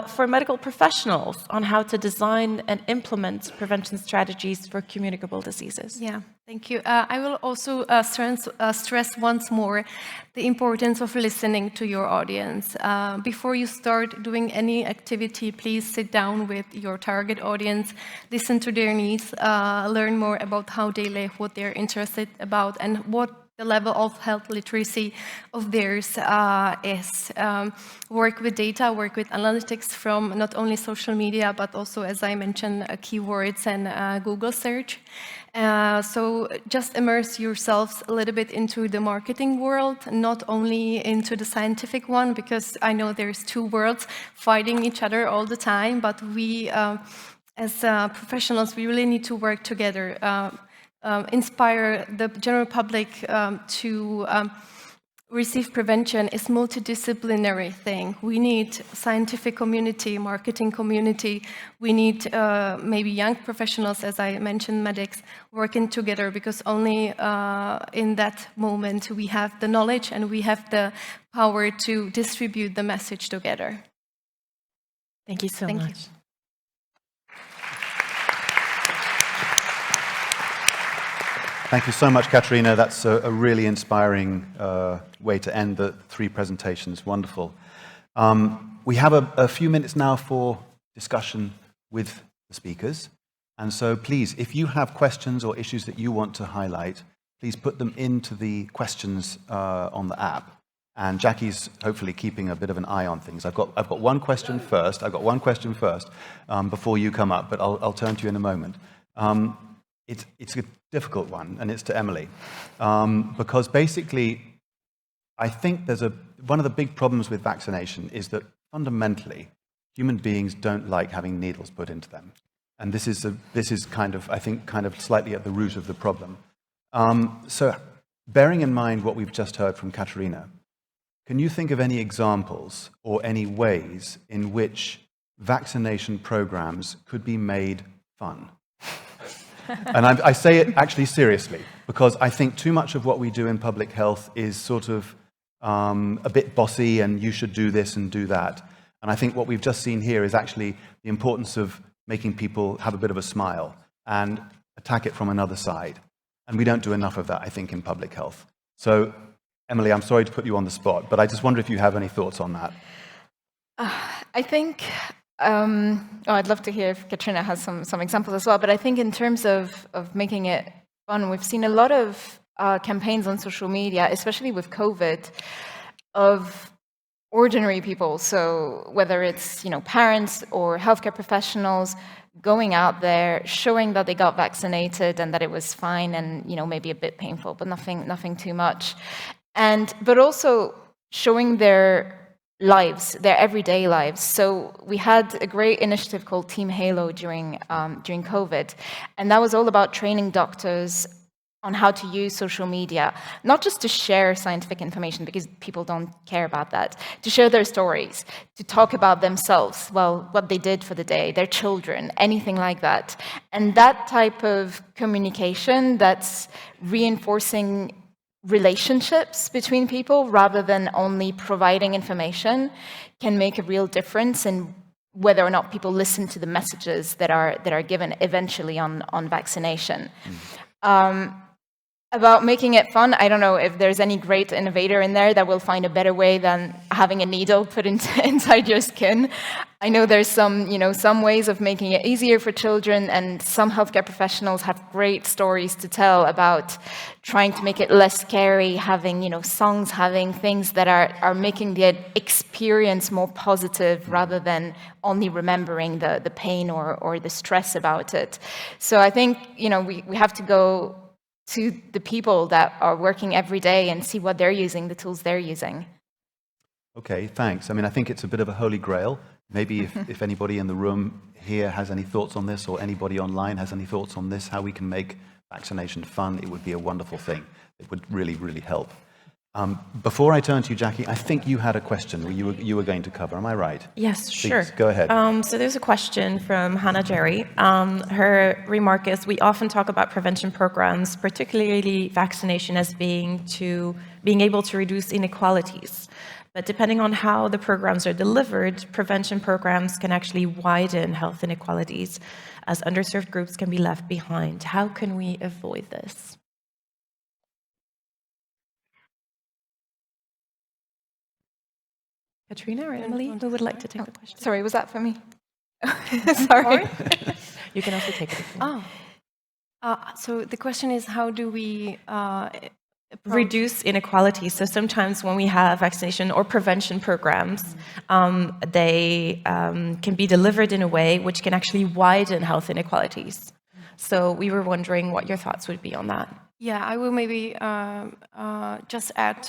for medical professionals on how to design and implement prevention strategies for communicable diseases? Yeah, thank you. I will also stress once more the importance of listening to your audience. Before you start doing any activity, please sit down with your target audience, listen to their needs, learn more about how they live, what they're interested about, and what the level of health literacy of theirs is. Work with data, work with analytics from not only social media, but also, as I mentioned, keywords and Google search. So just immerse yourselves a little bit into the marketing world, not only into the scientific one, because I know there's two worlds fighting each other all the time, but we, as professionals, we really need to work together. Inspire the general public to receive prevention is a multidisciplinary thing. We need scientific community, marketing community. We need maybe young professionals, as I mentioned, medics, working together, because only in that moment we have the knowledge and we have the power to distribute the message together. Thank you so much. Thank you so much, Kateřina. That's a really inspiring way to end the three presentations. Wonderful. We have a few minutes now for discussion with the speakers. And so please, if you have questions or issues that you want to highlight, please put them into the questions on the app. And Jackie's hopefully keeping a bit of an eye on things. I've got one question first. Before you come up, but I'll turn to you in a moment. It's a difficult one, and it's to Emilie, because basically, I think one of the big problems with vaccination is that fundamentally, human beings don't like having needles put into them, and this is kind of slightly at the root of the problem. So, bearing in mind what we've just heard from Kateřina, can you think of any examples or any ways in which vaccination programs could be made fun? And I say it actually seriously, because I think too much of what we do in public health is sort of a bit bossy, and you should do this and do that. And I think what we've just seen here is actually the importance of making people have a bit of a smile and attack it from another side. And we don't do enough of that, I think, in public health. So, Emilie, I'm sorry to put you on the spot, but I just wonder if you have any thoughts on that. I think... I'd love to hear if Kateřina has some examples as well, but I think in terms of making it fun, we've seen a lot of campaigns on social media, especially with COVID, of ordinary people. So whether it's parents or healthcare professionals going out there, showing that they got vaccinated and that it was fine and, maybe a bit painful, but nothing too much. But also showing their lives, their everyday lives. So we had a great initiative called Team Halo during COVID, and that was all about training doctors on how to use social media, not just to share scientific information, because people don't care about that, to share their stories, to talk about themselves, what they did for the day, their children, anything like that. And that type of communication that's reinforcing relationships between people rather than only providing information can make a real difference in whether or not people listen to the messages that are given eventually on vaccination. About making it fun, I don't know if there's any great innovator in there that will find a better way than having a needle put inside your skin. I know there's some ways of making it easier for children, and some healthcare professionals have great stories to tell about trying to make it less scary, having songs, having things that are making the experience more positive rather than only remembering the pain or the stress about it. So I think we have to go to the people that are working every day and see what they're using, the tools they're using. Okay, thanks. I mean, I think it's a bit of a holy grail. Maybe if anybody in the room here has any thoughts on this, or anybody online has any thoughts on this, how we can make vaccination fun, it would be a wonderful thing. It would really, really help. Before I turn to you, Jackie, I think you had a question you were going to cover. Am I right? Yes, Please, sure. Go ahead. So there's a question from Hannah Jerry. Her remark is, we often talk about prevention programs, particularly vaccination, as being able to reduce inequalities. But depending on how the programs are delivered, prevention programs can actually widen health inequalities, as underserved groups can be left behind. How can we avoid this? Kateřina or Emilie, who would like to take the question? Sorry, was that for me? Sorry. You can also take it if you want. So the question is, how do we reduce inequalities? So sometimes when we have vaccination or prevention programs, they can be delivered in a way which can actually widen health inequalities. So we were wondering what your thoughts would be on that. Yeah, I will maybe just add,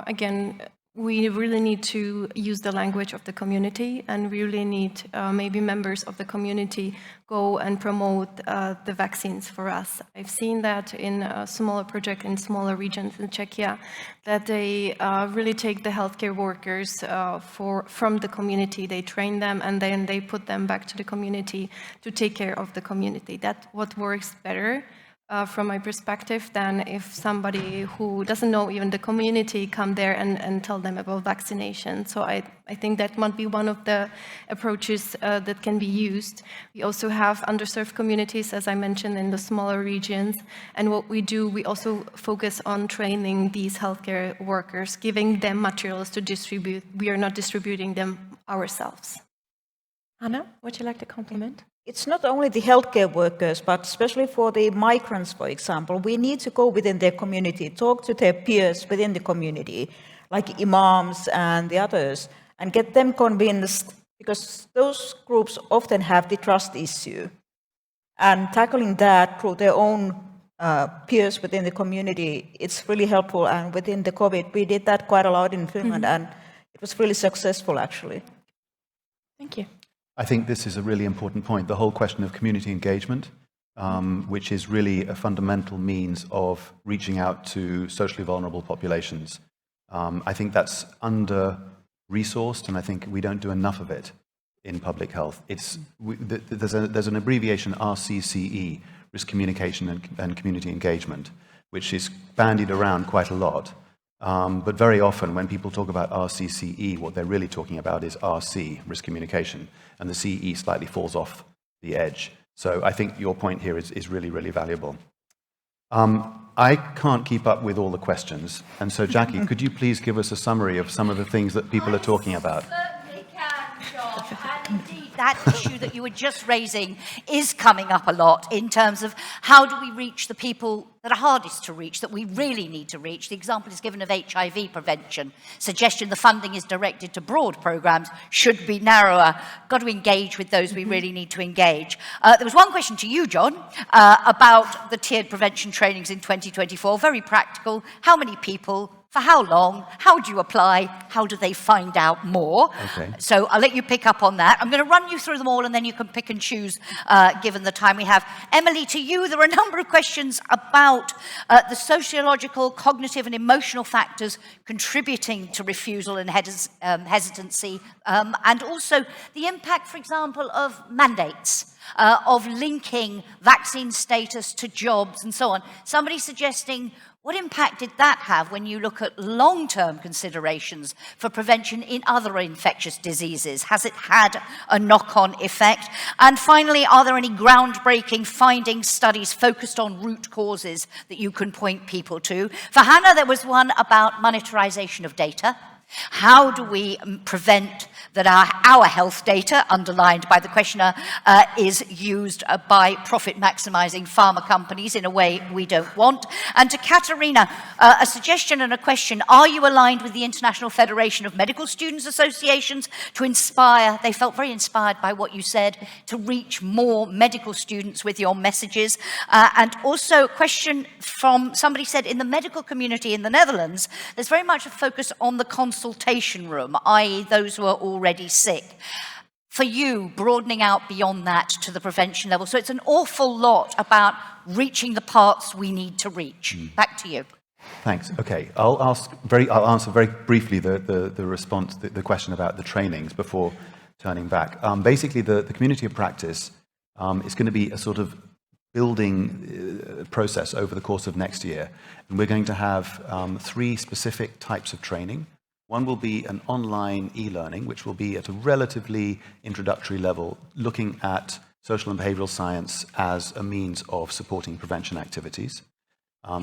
again, we really need to use the language of the community, and really need maybe members of the community go and promote the vaccines for us. I've seen that in a smaller project in smaller regions in Czechia, that they really take the healthcare workers from the community, they train them, and then they put them back to the community to take care of the community. That's what works better. From my perspective, than if somebody who doesn't know even the community come there and tell them about vaccination. So I think that might be one of the approaches that can be used. We also have underserved communities, as I mentioned, in the smaller regions. And what we do, we also focus on training these healthcare workers, giving them materials to distribute. We are not distributing them ourselves. Anna, would you like to compliment? It's not only the healthcare workers, but especially for the migrants, for example, we need to go within their community, talk to their peers within the community, like imams and the others, and get them convinced, because those groups often have the trust issue. And tackling that through their own peers within the community, it's really helpful. And within the COVID, we did that quite a lot in Finland, and it was really successful, actually. Thank you. I think this is a really important point, the whole question of community engagement, which is really a fundamental means of reaching out to socially vulnerable populations. I think that's under-resourced, and I think we don't do enough of it in public health. There's an abbreviation, RCCE, risk communication and community engagement, which is bandied around quite a lot. But very often when people talk about RCCE, what they're really talking about is RC, risk communication, and the CE slightly falls off the edge. So I think your point here is really, really valuable. I can't keep up with all the questions, and so Jackie, could you please give us a summary of some of the things that people are talking about? I certainly can, John, and indeed that issue that you were just raising is coming up a lot in terms of how do we reach the people that are hardest to reach, that we really need to reach. The example is given of HIV prevention. Suggestion the funding is directed to broad programs should be narrower. Got to engage with those we really need to engage. There was one question to you, John, about the tiered prevention trainings in 2024. Very practical. How many people? For how long? How do you apply? How do they find out more? Okay. So I'll let you pick up on that. I'm going to run you through them all, and then you can pick and choose, given the time we have. Emilie, to you, there are a number of questions about the sociological, cognitive, and emotional factors contributing to refusal and hesitancy, and also the impact, for example, of mandates. Of linking vaccine status to jobs and so on. Somebody suggesting, what impact did that have when you look at long-term considerations for prevention in other infectious diseases? Has it had a knock-on effect? And finally, are there any groundbreaking findings, studies focused on root causes that you can point people to? For Hannah, there was one about monetarization of data. How do we prevent that our health data, underlined by the questioner, is used by profit-maximizing pharma companies in a way we don't want? And to Kateřina, a suggestion and a question. Are you aligned with the International Federation of Medical Students Associations to inspire, they felt very inspired by what you said, to reach more medical students with your messages? And also a question from somebody said, in the medical community in the Netherlands, there's very much a focus on the consultation room, i.e. those who are already sick. For you, broadening out beyond that to the prevention level. So it's an awful lot about reaching the parts we need to reach. Back to you. Thanks. Okay, I'll answer very briefly the question about the trainings before turning back. Basically, the community of practice is going to be a sort of building process over the course of next year. And we're going to have 3 specific types of training. One will be an online e-learning, which will be at a relatively introductory level, looking at social and behavioral science as a means of supporting prevention activities.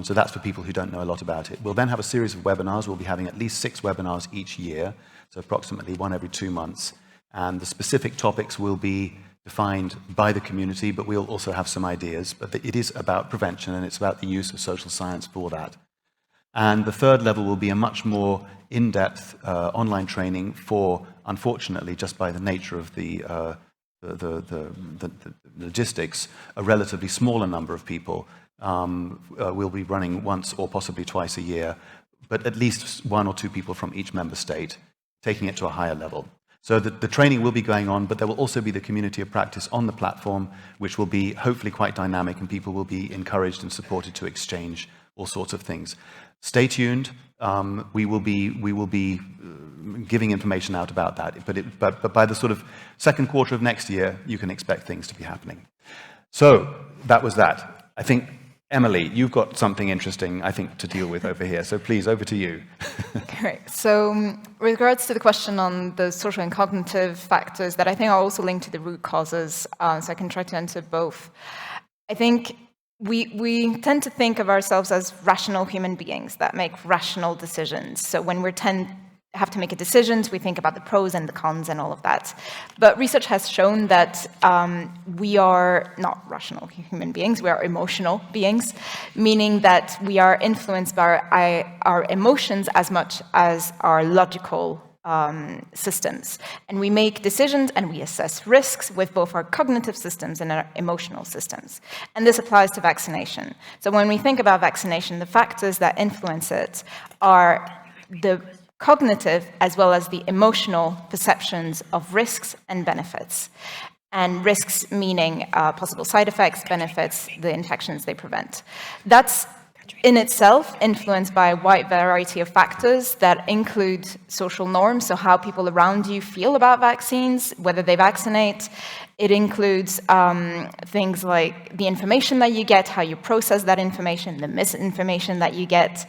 So that's for people who don't know a lot about it. We'll then have a series of webinars. We'll be having at least 6 webinars each year, so approximately 1 every 2 months. And the specific topics will be defined by the community, but we'll also have some ideas. But it is about prevention, and it's about the use of social science for that. And the third level will be a much more in-depth online training for, unfortunately, just by the nature of the logistics, a relatively smaller number of people. We'll be running once or possibly twice a year, but at least 1 or 2 people from each member state, taking it to a higher level. So the training will be going on, but there will also be the community of practice on the platform, which will be hopefully quite dynamic, and people will be encouraged and supported to exchange all sorts of things. Stay tuned. We will be giving information out about that, but by the sort of second quarter of next year, you can expect things to be happening. So that was that. I think, Emilie, you've got something interesting, I think, to deal with over here. So please, over to you. Great. So with regards to the question on the social and cognitive factors that I think are also linked to the root causes, so I can try to answer both. I think we tend to think of ourselves as rational human beings that make rational decisions. So when we have to make decisions, we think about the pros and the cons and all of that. But research has shown that we are not rational human beings, we are emotional beings, meaning that we are influenced by our emotions as much as our logical systems. And we make decisions and we assess risks with both our cognitive systems and our emotional systems. And this applies to vaccination. So when we think about vaccination, the factors that influence it are the cognitive as well as the emotional perceptions of risks and benefits. And risks meaning possible side effects, benefits, the infections they prevent. That's in itself influenced by a wide variety of factors that include social norms, so how people around you feel about vaccines, whether they vaccinate. It includes things like the information that you get, how you process that information, the misinformation that you get,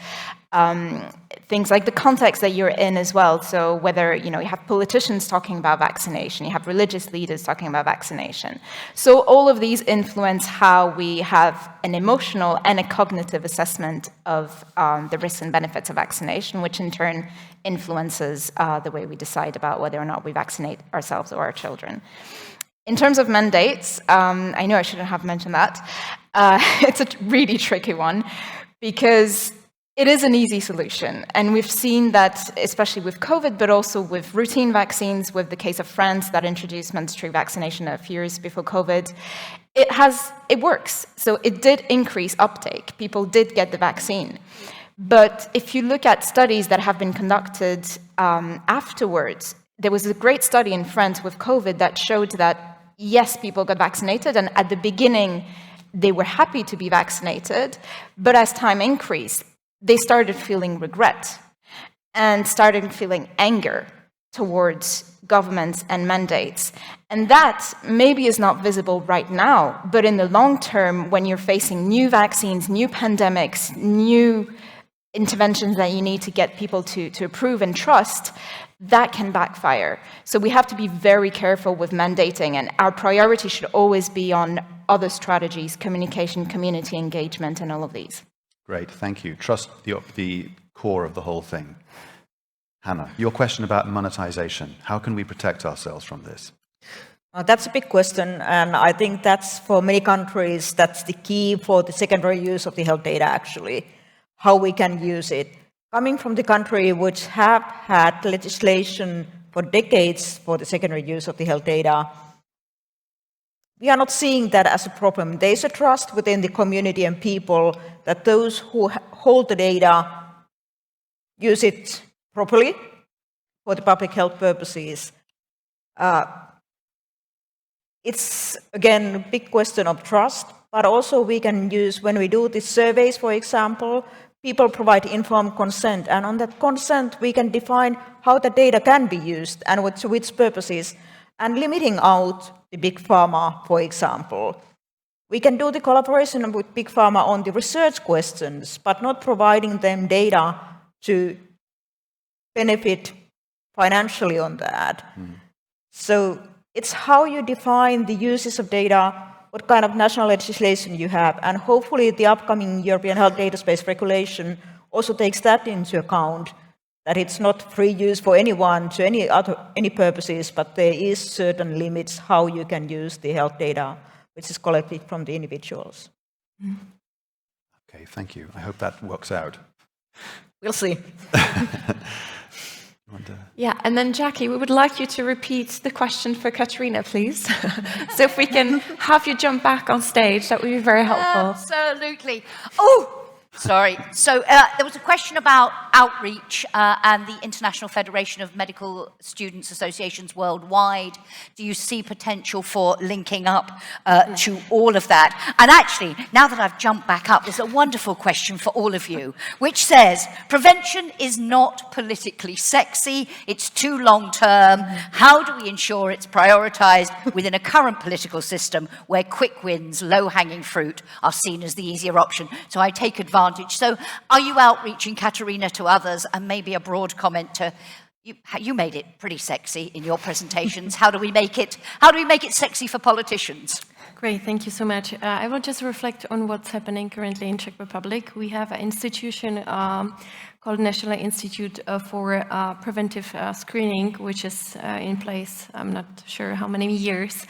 things like the context that you're in as well. So whether you have politicians talking about vaccination, you have religious leaders talking about vaccination. So all of these influence how we have an emotional and a cognitive assessment of the risks and benefits of vaccination, which in turn influences the way we decide about whether or not we vaccinate ourselves or our children. In terms of mandates, I know I shouldn't have mentioned that. It's a really tricky one because it is an easy solution. And we've seen that, especially with COVID, but also with routine vaccines, with the case of France that introduced mandatory vaccination a few years before COVID, it works. So it did increase uptake. People did get the vaccine. But if you look at studies that have been conducted afterwards, there was a great study in France with COVID that showed that, yes, people got vaccinated, and at the beginning, they were happy to be vaccinated, but as time increased, they started feeling regret and started feeling anger towards governments and mandates. And that maybe is not visible right now, but in the long term, when you're facing new vaccines, new pandemics, new interventions that you need to get people to approve and trust, that can backfire. So we have to be very careful with mandating, and our priority should always be on other strategies, communication, community engagement, and all of these. Great, thank you. Trust the core of the whole thing. Hannah, your question about monetization. How can we protect ourselves from this? That's a big question, and I think that's for many countries, that's the key for the secondary use of the health data, actually, how we can use it. Coming from the country which have had legislation for decades for the secondary use of the health data, we are not seeing that as a problem. There is a trust within the community and people that those who hold the data use it properly for the public health purposes. It's, again, a big question of trust, but also we can use, when we do these surveys, for example, people provide informed consent, and on that consent we can define how the data can be used and to which purposes, and limiting out the big pharma, for example. We can do the collaboration with big pharma on the research questions, but not providing them data to benefit financially on that. So it's how you define the uses of data, what kind of national legislation you have, and hopefully the upcoming European Health Data Space Regulation also takes that into account, that it's not free use for anyone to any purposes, but there is certain limits how you can use the health data which is collected from the individuals. Okay, thank you. I hope that works out. We'll see. Yeah, and then Jackie, we would like you to repeat the question for Kateřina, please. So if we can have you jump back on stage, that would be very helpful. Absolutely. Oh, sorry. So there was a question about outreach and the International Federation of Medical Students Associations worldwide. Do you see potential for linking up to all of that? And actually, now that I've jumped back up, there's a wonderful question for all of you, which says, prevention is not politically sexy, it's too long-term. How do we ensure it's prioritized within a current political system where quick wins, low-hanging fruit are seen as the easier option? So I take advantage. So are you outreaching, Kateřina, to others? And maybe a broad comment to you made it pretty sexy in your presentations. How do we make it sexy for politicians? Great, thank you so much. I will just reflect on what's happening currently in Czech Republic. We have an institution called National Institute for Preventive Screening, which is in place, I'm not sure how many years,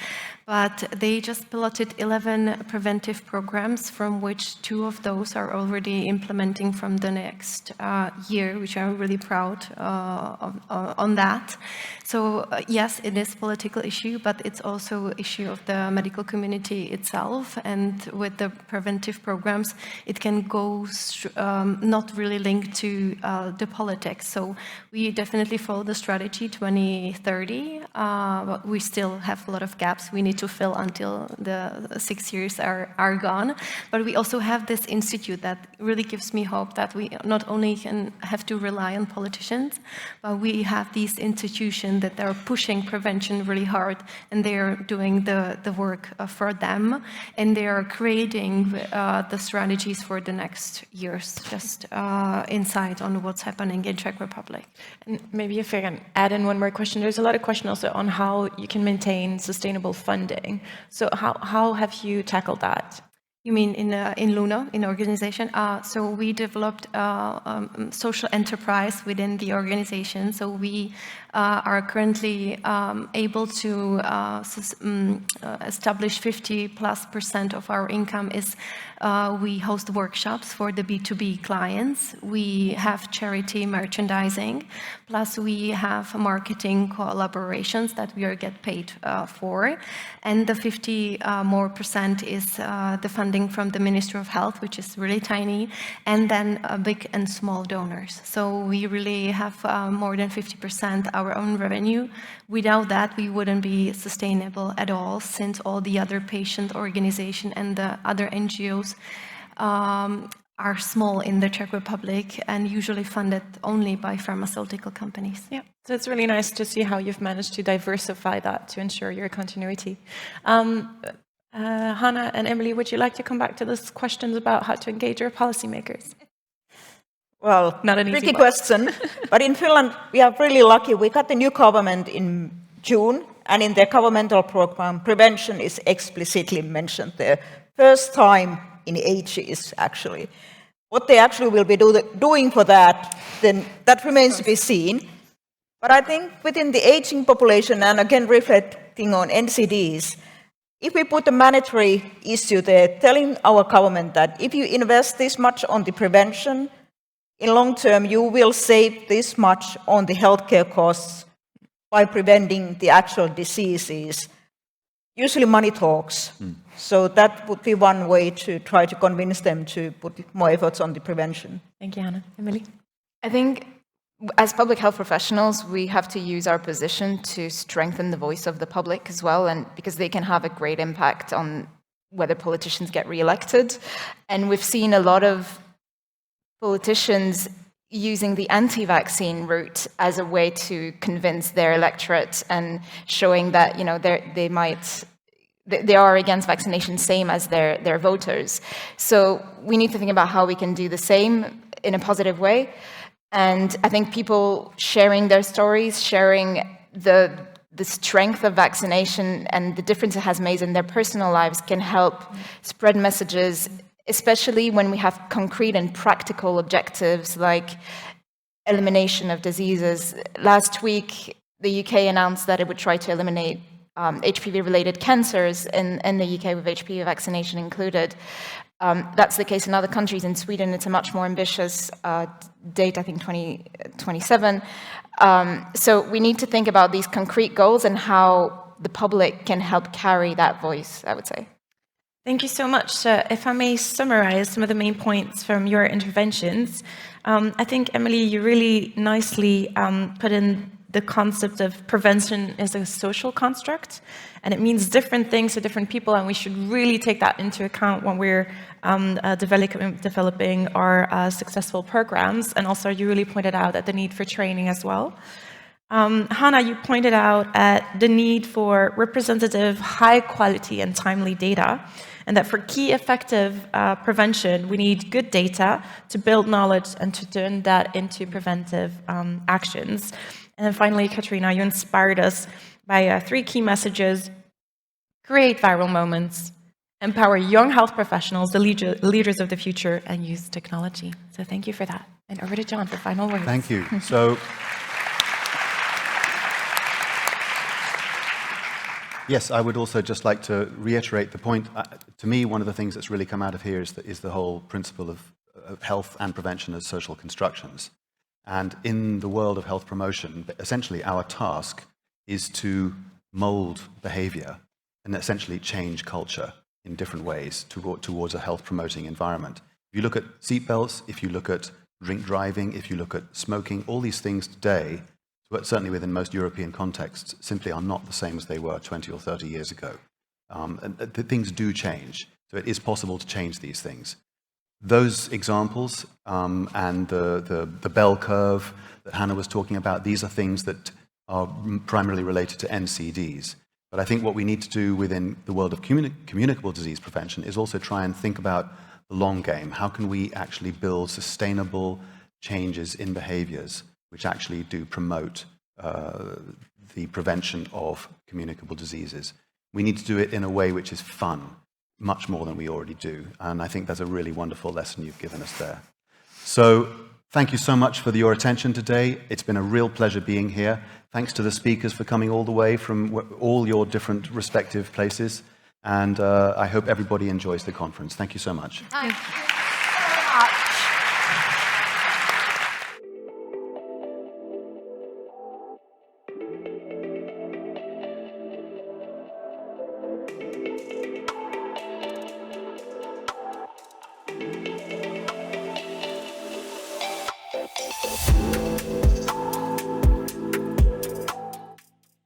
but they just piloted 11 preventive programs, from which 2 of those are already implementing from the next year, which I'm really proud on that. So yes, it is a political issue, but it's also an issue of the medical community itself. And with the preventive programs, it can go not really linked to the politics. So we definitely follow the strategy 2030, but we still have a lot of gaps we need to fill until the 6 years are gone. But we also have this institute that really gives me hope that we not only can have to rely on politicians, but we have these institutions that are pushing prevention really hard, and they are doing the work for them, and they are creating the strategies for the next years, just insight on what's happening in Czech Republic. And maybe if I can add in one more question, there's a lot of question also on how you can maintain sustainable funding. So how have you tackled that? You mean in Luna, in organization? So we developed social enterprise within the organization. So we are currently able to establish 50+% of our income is we host workshops for the B2B clients. We have charity merchandising, plus we have marketing collaborations that we get paid for. And the 50% more is the funding from the Ministry of Health, which is really tiny, and then big and small donors. So we really have more than 50% our own revenue. Without that, we wouldn't be sustainable at all, since all the other patient organizations and the other NGOs are small in the Czech Republic and usually funded only by pharmaceutical companies. Yeah, so it's really nice to see how you've managed to diversify that to ensure your continuity. Hannah and Emilie, would you like to come back to those questions about how to engage your policymakers? Well, Not an easy tricky one. question, but in Finland we are really lucky. We got the new government in June, and in their governmental program, prevention is explicitly mentioned there. First time in ages, actually. What they actually will be doing for that, then that remains to be seen. But I think within the aging population, and again reflecting on NCDs, if we put a mandatory issue there, telling our government that if you invest this much on the prevention, in long term you will save this much on the healthcare costs by preventing the actual diseases. Usually money talks. So that would be one way to try to convince them to put more efforts on the prevention. Thank you, Hannah. Emilie? I think as public health professionals, we have to use our position to strengthen the voice of the public as well, and because they can have a great impact on whether politicians get re-elected. And we've seen a lot of politicians using the anti-vaccine route as a way to convince their electorate and showing that, you know, they are against vaccination, same as their voters. So we need to think about how we can do the same in a positive way. And I think people sharing their stories, sharing the strength of vaccination and the difference it has made in their personal lives can help spread messages, especially when we have concrete and practical objectives like elimination of diseases. Last week, the UK announced that it would try to eliminate HPV-related cancers in the UK with HPV vaccination included. That's the case in other countries. In Sweden, it's a much more ambitious date, I think 2027. So we need to think about these concrete goals and how the public can help carry that voice, I would say. Thank you so much. If I may summarize some of the main points from your interventions, I think, Emilie, you really nicely put in the concept of prevention as a social construct, and it means different things to different people, and we should really take that into account when we're developing our successful programs. And also, you really pointed out at the need for training as well. Hannah, you pointed out at the need for representative, high quality and timely data, and that for key effective prevention, we need good data to build knowledge and to turn that into preventive actions. And then finally, Kateřina, you inspired us by 3 key messages: create viral moments, empower young health professionals, the leaders of the future, and use technology. So thank you for that. And over to John for final words. Thank you. So, yes, I would also just like to reiterate the point. To me, one of the things that's really come out of here is the whole principle of health and prevention as social constructions. And in the world of health promotion, essentially our task is to mold behavior and essentially change culture in different ways towards a health promoting environment. If you look at seatbelts, if you look at drink driving, if you look at smoking, all these things today, but certainly within most European contexts, simply are not the same as they were 20 or 30 years ago. Things do change, so it is possible to change these things. Those examples and the bell curve that Hannah was talking about, these are things that are primarily related to NCDs. But I think what we need to do within the world of communicable disease prevention is also try and think about the long game. How can we actually build sustainable changes in behaviors which actually do promote the prevention of communicable diseases? We need to do it in a way which is fun, much more than we already do. And I think that's a really wonderful lesson you've given us there. So Thank you so much for your attention today. It's been a real pleasure being here. Thanks to the speakers for coming all the way from all your different respective places. And I hope everybody enjoys the conference. Thank you so much. Hi.